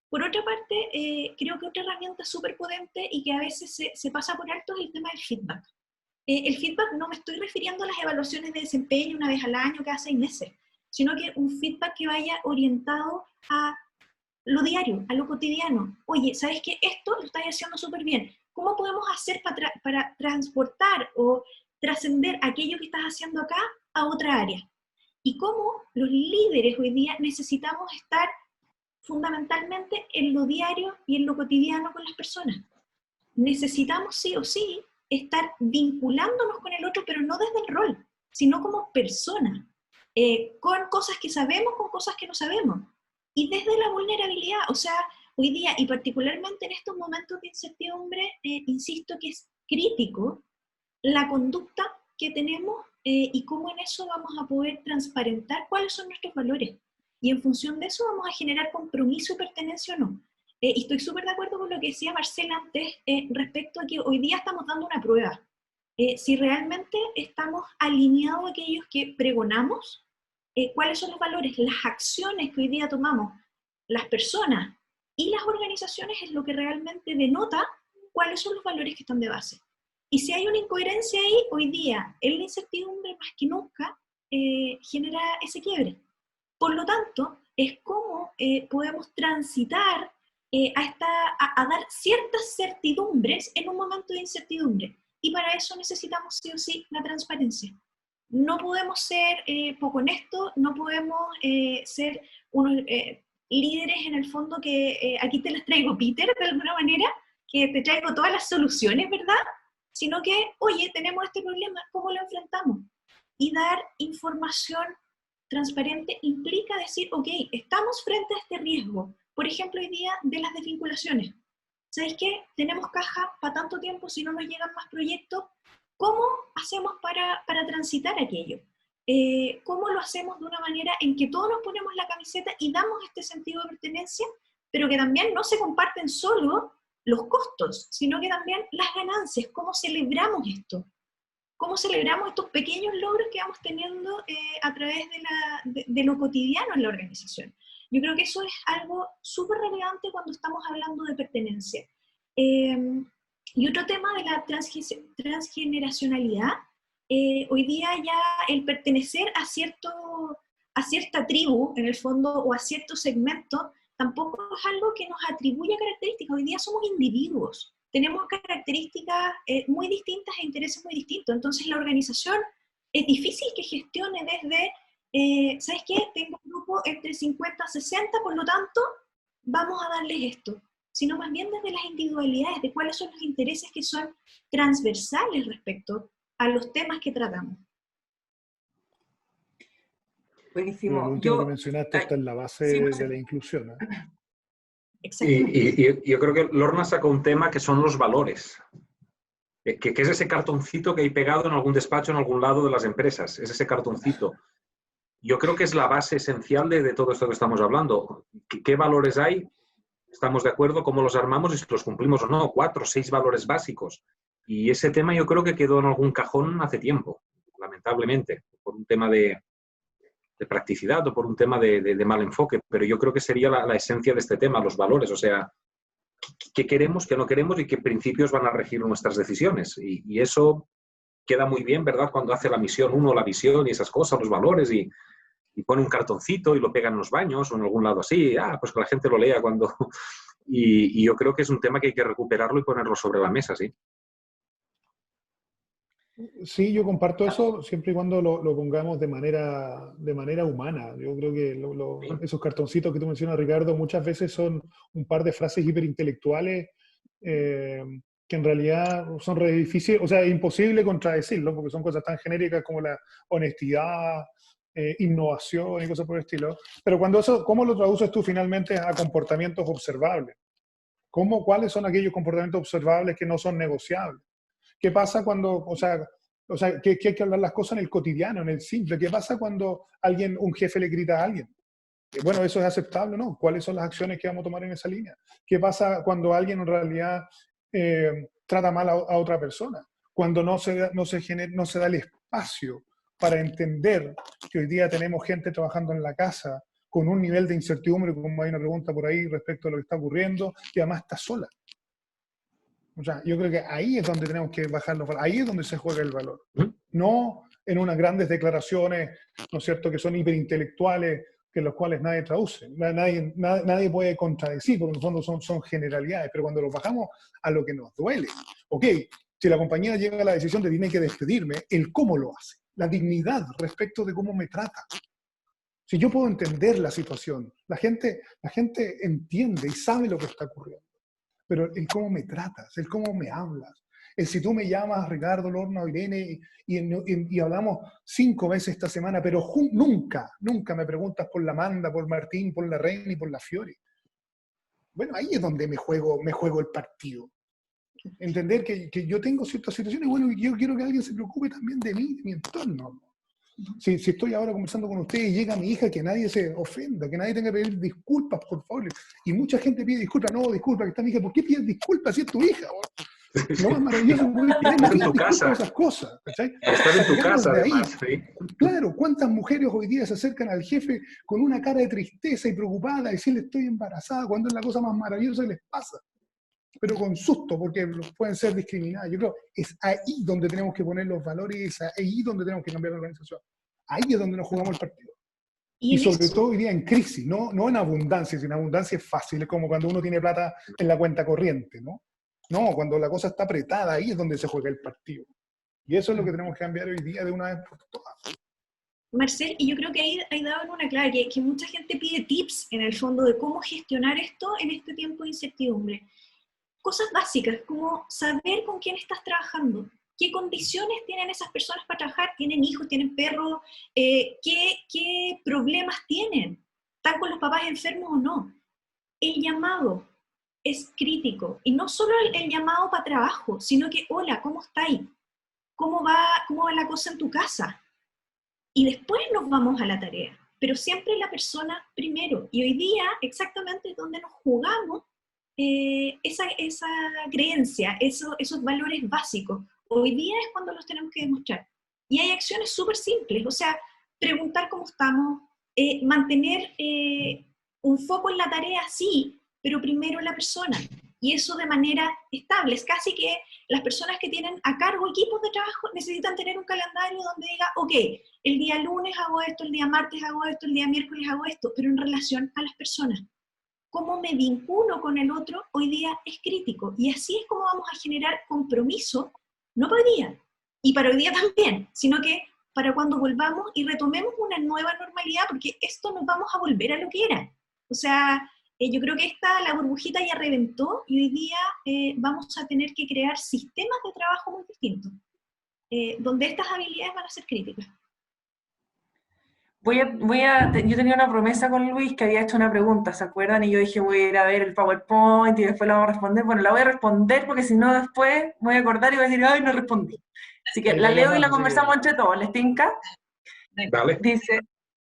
Speaker 3: Por otra parte, creo que otra herramienta súper potente y que a veces se pasa por alto es el tema del feedback. El feedback no me estoy refiriendo a las evaluaciones de desempeño una vez al año, cada 6 meses, sino que un feedback que vaya orientado a lo diario, a lo cotidiano. Oye, ¿sabes qué? Esto lo estás haciendo súper bien. ¿Cómo podemos hacer para transportar o trascender aquello que estás haciendo acá a otra área? Y cómo los líderes hoy día necesitamos estar fundamentalmente en lo diario y en lo cotidiano con las personas. Necesitamos sí o sí estar vinculándonos con el otro, pero no desde el rol, sino como persona, con cosas que sabemos, con cosas que no sabemos. Y desde la vulnerabilidad, o sea, hoy día, y particularmente en estos momentos de incertidumbre, insisto que es crítico la conducta que tenemos y cómo en eso vamos a poder transparentar cuáles son nuestros valores. Y en función de eso vamos a generar compromiso y pertenencia o no. Y estoy súper de acuerdo con lo que decía Marcela antes respecto a que hoy día estamos dando una prueba. Si realmente estamos alineados a aquellos que pregonamos, cuáles son los valores, las acciones que hoy día tomamos, las personas y las organizaciones es lo que realmente denota cuáles son los valores que están de base. Y si hay una incoherencia ahí, hoy día, en la incertidumbre más que nunca, genera ese quiebre. Por lo tanto, es cómo podemos transitar a dar ciertas certidumbres en un momento de incertidumbre. Y para eso necesitamos sí o sí la transparencia. No podemos ser poco honestos, no podemos ser unos líderes en el fondo que aquí te las traigo, Peter, de alguna manera, que te traigo todas las soluciones, ¿verdad? Sino que, oye, tenemos este problema, ¿cómo lo enfrentamos? Y dar información transparente implica decir, ok, estamos frente a este riesgo. Por ejemplo, hoy día de las desvinculaciones. ¿Sabéis qué? Tenemos caja para tanto tiempo, si no nos llegan más proyectos. ¿Cómo hacemos para transitar aquello? ¿Cómo lo hacemos de una manera en que todos nos ponemos la camiseta y damos este sentido de pertenencia, pero que también no se comparten solo los costos, sino que también las ganancias? ¿Cómo celebramos esto? ¿Cómo celebramos estos pequeños logros que vamos teniendo a través de lo cotidiano en la organización? Yo creo que eso es algo súper relevante cuando estamos hablando de pertenencia. Y otro tema de la transgeneracionalidad, hoy día ya el pertenecer a cierta tribu, en el fondo, o a cierto segmento, tampoco es algo que nos atribuya características. Hoy día somos individuos, tenemos características muy distintas e intereses muy distintos. Entonces la organización es difícil que gestione desde, ¿sabes qué? Tengo un grupo entre 50 y 60, por lo tanto, vamos a darles esto. Sino más bien desde las individualidades, de cuáles son los intereses que son transversales respecto a los temas que tratamos.
Speaker 1: Buenísimo.
Speaker 2: Lo último que mencionaste está en la base de la inclusión, ¿eh?
Speaker 4: Y yo creo que Lorna sacó un tema que son los valores. Que es ese cartoncito que hay pegado en algún despacho, en algún lado de las empresas. Es ese cartoncito. Yo creo que es la base esencial de todo esto que estamos hablando. ¿Qué valores hay? ¿Estamos de acuerdo? ¿Cómo los armamos y si los cumplimos o no? 4 o 6 valores básicos. Y ese tema yo creo que quedó en algún cajón hace tiempo, lamentablemente, por un tema de practicidad o por un tema de mal enfoque. Pero yo creo que sería la esencia de este tema, los valores. O sea, qué queremos, qué no queremos y qué principios van a regir nuestras decisiones. Y eso queda muy bien, ¿verdad? Cuando hace la misión uno, la visión y esas cosas, los valores y pone un cartoncito y lo pega en los baños o en algún lado así, pues que la gente lo lea cuando... Y yo creo que es un tema que hay que recuperarlo y ponerlo sobre la mesa, ¿sí?
Speaker 2: Sí, yo comparto eso siempre y cuando lo pongamos de manera humana. Yo creo que esos cartoncitos que tú mencionas, Ricardo, muchas veces son un par de frases hiperintelectuales que en realidad son re difíciles, o sea, es imposible contradecirlo, porque son cosas tan genéricas como la honestidad, innovación y cosas por el estilo. Pero ¿cómo lo traduces tú finalmente a comportamientos observables? ¿Cuáles son aquellos comportamientos observables que no son negociables? ¿Qué pasa cuando, o sea que hay que hablar las cosas en el cotidiano, en el simple? ¿Qué pasa cuando un jefe le grita a alguien? Bueno, ¿eso es aceptable o no? ¿Cuáles son las acciones que vamos a tomar en esa línea? ¿Qué pasa cuando alguien en realidad trata mal a otra persona? Cuando no se da el espacio para entender que hoy día tenemos gente trabajando en la casa con un nivel de incertidumbre, como hay una pregunta por ahí respecto a lo que está ocurriendo, que además está sola. O sea, yo creo que ahí es donde tenemos que bajarlo, ahí es donde se juega el valor. No en unas grandes declaraciones, ¿no es cierto?, que son hiperintelectuales, que los cuales nadie traduce, nadie puede contradecir, porque en el fondo son generalidades, pero cuando los bajamos a lo que nos duele, ok, si la compañía llega a la decisión de tiene que despedirme, el cómo lo hace, la dignidad respecto de cómo me trata. Si yo puedo entender la situación, la gente entiende y sabe lo que está ocurriendo, pero el cómo me tratas, el cómo me hablas, el si tú me llamas Ricardo, Lorna o Irene y hablamos 5 veces esta semana, pero nunca me preguntas por la Amanda, por Martín, por la Reina y por la Fiore. Bueno, ahí es donde me juego el partido. Entender que yo tengo ciertas situaciones, bueno, y yo quiero que alguien se preocupe también de mí, de mi entorno. Si estoy ahora conversando con ustedes y llega mi hija, que nadie se ofenda, que nadie tenga que pedir disculpas, por favor. Y mucha gente pide disculpas, no, disculpa, que está mi hija. ¿Por qué pides disculpas si es tu hija? Lo más maravilloso es que
Speaker 4: Estás en tu casa.
Speaker 2: Esas cosas, ¿cachai?
Speaker 4: Estás en tu casa, además. Sí.
Speaker 2: Claro, ¿cuántas mujeres hoy día se acercan al jefe con una cara de tristeza y preocupada, decirle estoy embarazada, cuando es la cosa más maravillosa que les pasa? Pero con susto, porque pueden ser discriminadas. Yo creo que es ahí donde tenemos que poner los valores, es ahí donde tenemos que cambiar la organización. Ahí es donde nos jugamos el partido. Y sobre todo hoy día en crisis, no en abundancia, sino en abundancia es fácil, es como cuando uno tiene plata en la cuenta corriente, ¿no? No, cuando la cosa está apretada, ahí es donde se juega el partido. Y eso es lo que tenemos que cambiar hoy día de una vez por todas.
Speaker 3: Marcel, y yo creo que ahí daban una clave, que mucha gente pide tips en el fondo de cómo gestionar esto en este tiempo de incertidumbre. Cosas básicas, como saber con quién estás trabajando, qué condiciones tienen esas personas para trabajar, tienen hijos, tienen perros, qué problemas tienen, están con los papás enfermos o no. El llamado es crítico, y no solo el llamado para trabajo, sino que, hola, ¿cómo estáis? ¿Cómo va la cosa en tu casa? Y después nos vamos a la tarea, pero siempre la persona primero. Y hoy día, exactamente donde nos jugamos, esa creencia, esos valores básicos, hoy día es cuando los tenemos que demostrar. Y hay acciones súper simples, o sea, preguntar cómo estamos, mantener un foco en la tarea, sí, pero primero la persona. Y eso de manera estable. Es casi que las personas que tienen a cargo equipos de trabajo necesitan tener un calendario donde diga, ok, el día lunes hago esto, el día martes hago esto, el día miércoles hago esto, pero en relación a las personas. Cómo me vinculo con el otro hoy día es crítico. Y así es como vamos a generar compromiso, no para hoy día, y para hoy día también, sino que para cuando volvamos y retomemos una nueva normalidad, porque esto nos vamos a volver a lo que era. O sea, yo creo que la burbujita ya reventó y hoy día vamos a tener que crear sistemas de trabajo muy distintos, donde estas habilidades van a ser críticas.
Speaker 1: Yo tenía una promesa con Luis que había hecho una pregunta, ¿se acuerdan? Y yo dije, voy a ir a ver el PowerPoint y después la vamos a responder. Bueno, la voy a responder porque si no después me voy a acordar y voy a decir, ay, no respondí. Así que la leo y la conversamos entre todos. ¿Les tinca?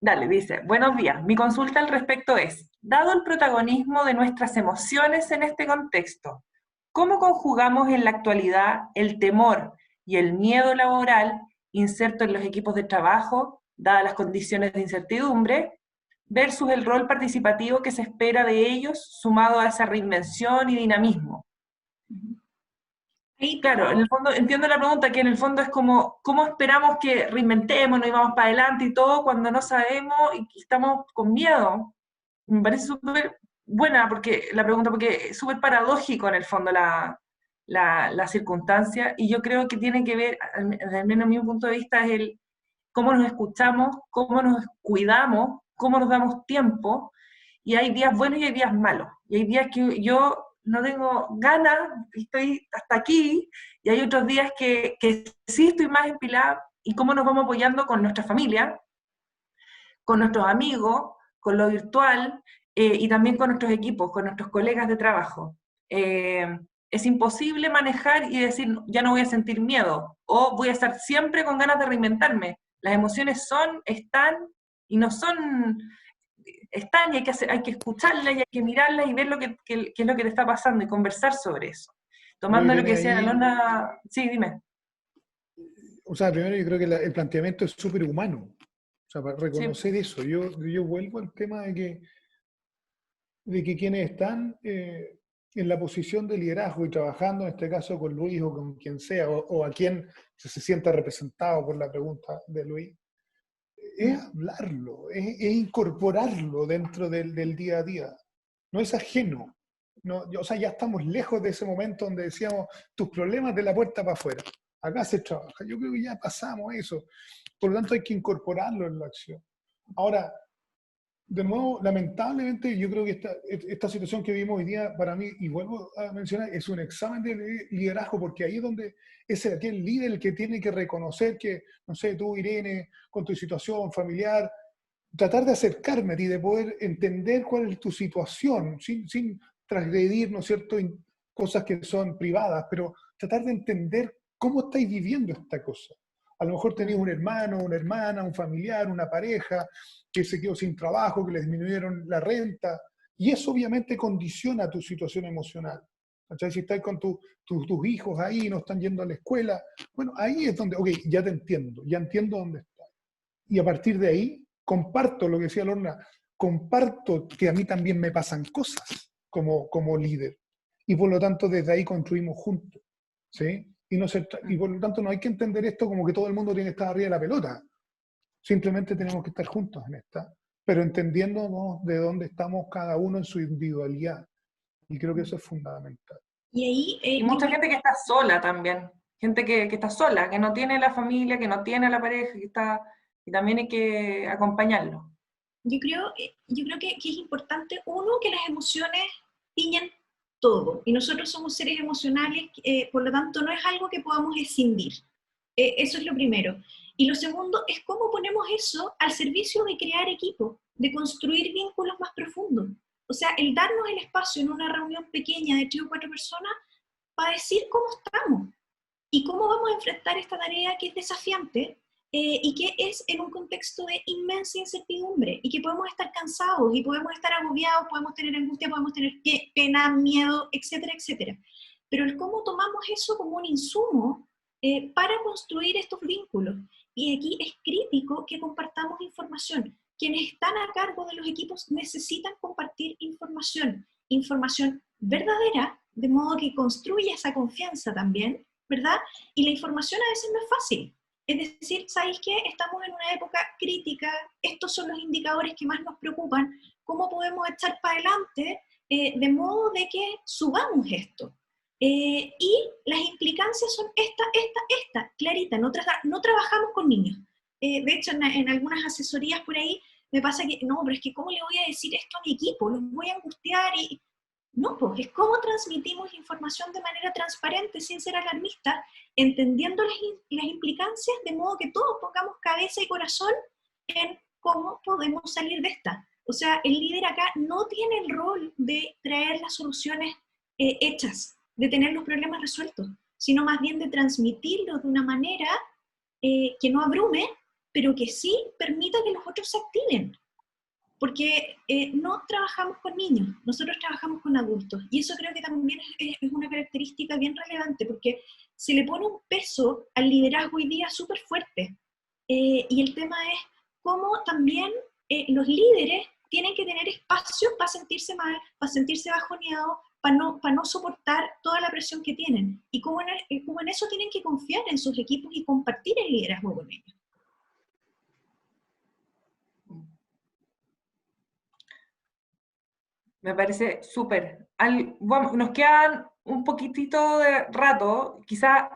Speaker 4: Dale.
Speaker 1: Dice, buenos días. Mi consulta al respecto es, dado el protagonismo de nuestras emociones en este contexto, ¿cómo conjugamos en la actualidad el temor y el miedo laboral inserto en los equipos de trabajo, dadas las condiciones de incertidumbre, versus el rol participativo que se espera de ellos, sumado a esa reinvención y dinamismo? Claro, en el fondo entiendo la pregunta, que en el fondo es como, ¿cómo esperamos que reinventemos y vamos para adelante y todo cuando no sabemos y estamos con miedo? Me parece súper buena la pregunta, porque es súper paradójico en el fondo la circunstancia, y yo creo que tiene que ver, al menos a mi punto de vista, es el cómo nos escuchamos, cómo nos cuidamos, cómo nos damos tiempo, y hay días buenos y hay días malos, y hay días que yo no tengo ganas, estoy hasta aquí, y hay otros días que sí estoy más empilada, y cómo nos vamos apoyando con nuestra familia, con nuestros amigos, con lo virtual, y también con nuestros equipos, con nuestros colegas de trabajo. Es imposible manejar y decir, ya no voy a sentir miedo, o voy a estar siempre con ganas de reinventarme. Las emociones están, y no son, están, y hay que escucharlas, y hay que mirarlas, y ver qué es lo que te está pasando, y conversar sobre eso. Tomando lo que decía Alona. Sí, dime.
Speaker 2: O sea, primero yo creo que el planteamiento es súper humano. O sea, para reconocer sí. Eso. Yo vuelvo al tema de que quienes están en la posición de liderazgo y trabajando, en este caso con Luis o con quien sea, o a quien se sienta representado por la pregunta de Luis, es hablarlo, es incorporarlo dentro del día a día. No es ajeno. No, o sea, ya estamos lejos de ese momento donde decíamos, tus problemas de la puerta para afuera. Acá se trabaja. Yo creo que ya pasamos eso. Por lo tanto, hay que incorporarlo en la acción. Ahora, de nuevo, lamentablemente, yo creo que esta situación que vimos hoy día, para mí, y vuelvo a mencionar, es un examen de liderazgo, porque ahí es donde es aquel líder el que tiene que reconocer que, no sé, tú, Irene, con tu situación familiar, tratar de acercarme a ti, de poder entender cuál es tu situación, sin transgredir, ¿no es cierto?, cosas que son privadas, pero tratar de entender cómo estáis viviendo esta cosa. A lo mejor tenéis un hermano, una hermana, un familiar, una pareja que se quedó sin trabajo, que le disminuyeron la renta, y eso obviamente condiciona tu situación emocional. ¿Cachai? Si estás con tus hijos ahí, no están yendo a la escuela, bueno, ahí es donde, ok, ya te entiendo, ya entiendo dónde estás. Y a partir de ahí, comparto lo que decía Lorna, comparto que a mí también me pasan cosas como líder. Y por lo tanto, desde ahí construimos juntos. ¿Sí? Y por lo tanto, no hay que entender esto como que todo el mundo tiene que estar arriba de la pelota. Simplemente tenemos que estar juntos en esta, pero entendiéndonos de dónde estamos cada uno en su individualidad. Y creo que eso es fundamental.
Speaker 3: Y ahí,
Speaker 1: y mucha gente que está sola también, gente que está sola, que no tiene la familia, que no tiene a la pareja, y también hay que acompañarlo.
Speaker 3: Yo creo que es importante, uno, que las emociones tiñen todo, y nosotros somos seres emocionales, por lo tanto no es algo que podamos escindir. Eso es lo primero. Y lo segundo es cómo ponemos eso al servicio de crear equipo, de construir vínculos más profundos. O sea, el darnos el espacio en una reunión pequeña de 3 o 4 personas para decir cómo estamos y cómo vamos a enfrentar esta tarea que es desafiante, y que es en un contexto de inmensa incertidumbre, y que podemos estar cansados, y podemos estar agobiados, podemos tener angustia, podemos tener pena, miedo, etcétera, etcétera. Pero el cómo tomamos eso como un insumo para construir estos vínculos. Y aquí es crítico que compartamos información. Quienes están a cargo de los equipos necesitan compartir información verdadera, de modo que construya esa confianza también, ¿verdad? Y la información a veces no es fácil. Es decir, ¿sabéis qué? Estamos en una época crítica, estos son los indicadores que más nos preocupan, ¿cómo podemos echar para adelante de modo de que subamos esto? Y las implicancias son esta, clarita, no trabajamos con niños. De hecho, en algunas asesorías por ahí me pasa que, no, pero es que ¿cómo le voy a decir esto a mi equipo? Los voy a angustiar y... No, pues es cómo transmitimos información de manera transparente, sin ser alarmistas, entendiendo las implicancias, de modo que todos pongamos cabeza y corazón en cómo podemos salir de esta. O sea, el líder acá no tiene el rol de traer las soluciones hechas, de tener los problemas resueltos, sino más bien de transmitirlo de una manera que no abrume, pero que sí permita que los otros se activen. Porque no trabajamos con niños, nosotros trabajamos con adultos, y eso creo que también es una característica bien relevante, porque se le pone un peso al liderazgo hoy día súper fuerte, y el tema es cómo también los líderes tienen que tener espacio para sentirse mal, para sentirse bajoneados, para no soportar toda la presión que tienen, y cómo en eso tienen que confiar en sus equipos y compartir el liderazgo con ellos.
Speaker 1: Me parece súper. Bueno, nos quedan un poquitito de rato. Quizá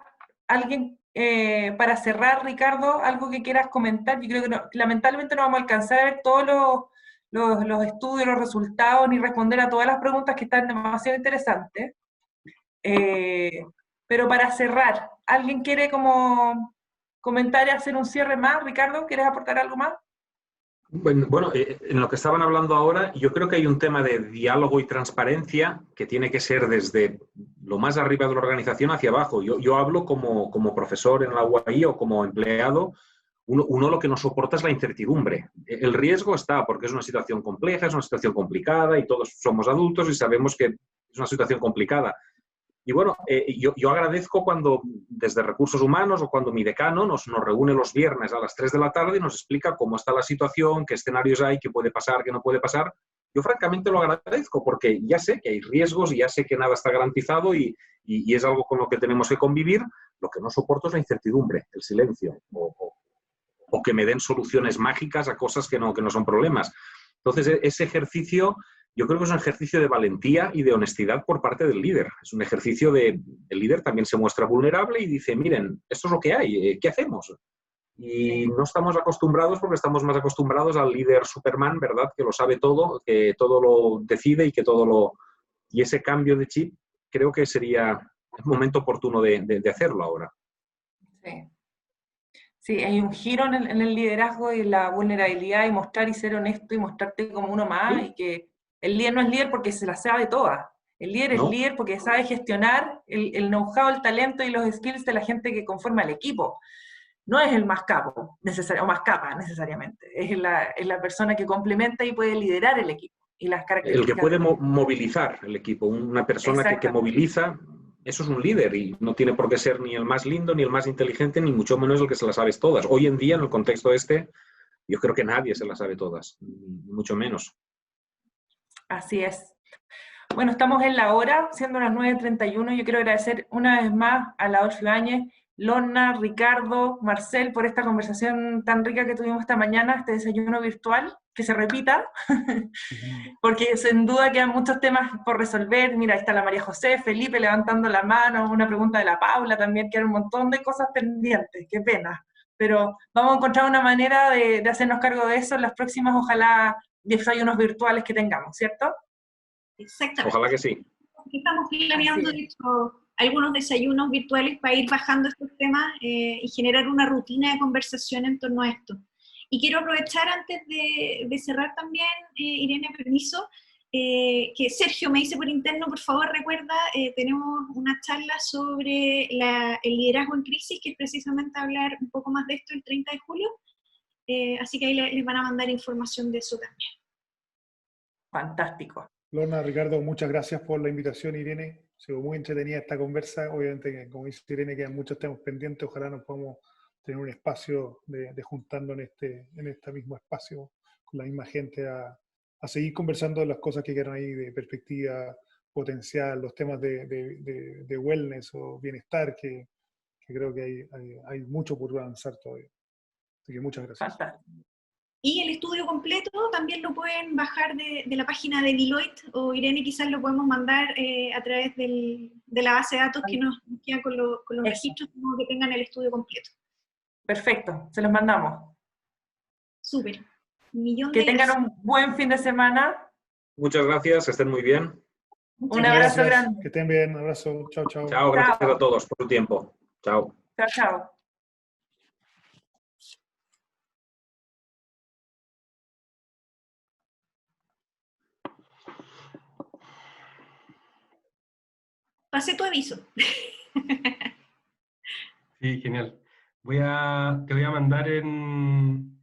Speaker 1: alguien, para cerrar, Ricardo, algo que quieras comentar. Yo creo que lamentablemente no vamos a alcanzar a ver todos los estudios, los resultados, ni responder a todas las preguntas que están demasiado interesantes. Pero para cerrar, ¿alguien quiere como comentar y hacer un cierre más? Ricardo, ¿quieres aportar algo más?
Speaker 4: Bueno, en lo que estaban hablando ahora, yo creo que hay un tema de diálogo y transparencia que tiene que ser desde lo más arriba de la organización hacia abajo. Yo hablo como profesor en la UAI o como empleado. Uno lo que nos soporta es la incertidumbre. El riesgo está porque es una situación compleja, es una situación complicada y todos somos adultos y sabemos que es una situación complicada. Y bueno, yo agradezco cuando desde Recursos Humanos o cuando mi decano nos reúne los viernes a las 3 de la tarde y nos explica cómo está la situación, qué escenarios hay, qué puede pasar, qué no puede pasar. Yo francamente lo agradezco porque ya sé que hay riesgos y ya sé que nada está garantizado y es algo con lo que tenemos que convivir. Lo que no soporto es la incertidumbre, el silencio o que me den soluciones mágicas a cosas que no son problemas. Entonces, ese ejercicio... Yo creo que es un ejercicio de valentía y de honestidad por parte del líder. Es un ejercicio el líder también se muestra vulnerable y dice, miren, esto es lo que hay, ¿qué hacemos? Y no estamos acostumbrados porque estamos más acostumbrados al líder Superman, ¿verdad? Que lo sabe todo, que todo lo decide y que todo lo... Y ese cambio de chip creo que sería el momento oportuno de hacerlo ahora.
Speaker 1: Sí, hay un giro en el liderazgo y la vulnerabilidad y mostrar y ser honesto y mostrarte como uno más, ¿sí? Y que el líder no es líder porque se la sabe toda. El líder es
Speaker 4: ¿no?
Speaker 1: líder porque sabe gestionar el know-how, el talento y los skills de la gente que conforma el equipo. No es el más capo, o más capa necesariamente. Es la persona que complementa y puede liderar el equipo. Y las
Speaker 4: El que
Speaker 1: características
Speaker 4: puede
Speaker 1: del equipo.
Speaker 4: movilizar el equipo, una persona que
Speaker 1: Exactamente.
Speaker 4: moviliza, eso es un líder y no tiene por qué ser ni el más lindo, ni el más inteligente, ni mucho menos el que se las sabe todas. Hoy en día, en el contexto este, yo creo que nadie se las sabe todas, ni mucho menos.
Speaker 1: Así es. Bueno, estamos en la hora, siendo las 9:31. Yo quiero agradecer una vez más a la Adolfo Ibáñez, Lorna, Ricardo, Marcel, por esta conversación tan rica que tuvimos esta mañana, este desayuno virtual, que se repita, porque sin duda quedan muchos temas por resolver. Mira, ahí está la María José, Felipe levantando la mano, una pregunta de la Paula también, quedan un montón de cosas pendientes, qué pena. Pero vamos a encontrar una manera de hacernos cargo de eso en las próximas, ojalá, desayunos virtuales que tengamos, ¿cierto?
Speaker 3: Exactamente.
Speaker 4: Ojalá que sí.
Speaker 3: Estamos planeando, de hecho, algunos desayunos virtuales para ir bajando estos temas y generar una rutina de conversación en torno a esto. Y quiero aprovechar antes de cerrar también, Irene, permiso, que Sergio me dice por interno, por favor recuerda, tenemos una charla sobre el liderazgo en crisis, que es precisamente hablar un poco más de esto el 30 de julio, así que ahí les van a mandar información de eso también.
Speaker 1: Fantástico.
Speaker 2: Lorna, Ricardo, muchas gracias por la invitación, Irene. Ha sido muy entretenida esta conversa. Obviamente, como dice Irene, quedan muchos temas pendientes. Ojalá nos podamos tener un espacio de juntarnos en este mismo espacio con la misma gente a seguir conversando de las cosas que quedan ahí de perspectiva potencial, los temas de wellness o bienestar, que creo que hay mucho por avanzar todavía. Así que muchas gracias.
Speaker 1: Fantástico.
Speaker 3: Y el estudio completo también lo pueden bajar de la página de Deloitte, o Irene quizás lo podemos mandar a través de la base de datos que nos queda con los registros, como que tengan el estudio completo.
Speaker 1: Perfecto, se los mandamos.
Speaker 3: Súper.
Speaker 1: Que tengan un buen fin de semana.
Speaker 4: Muchas gracias, que estén muy bien.
Speaker 1: Un abrazo grande.
Speaker 2: Que estén bien, un abrazo. Chao, chao.
Speaker 4: Chao, gracias a todos por su tiempo. Chao.
Speaker 1: Chao, chao.
Speaker 3: Pasé tu aviso.
Speaker 5: Sí, genial. Te voy a mandar en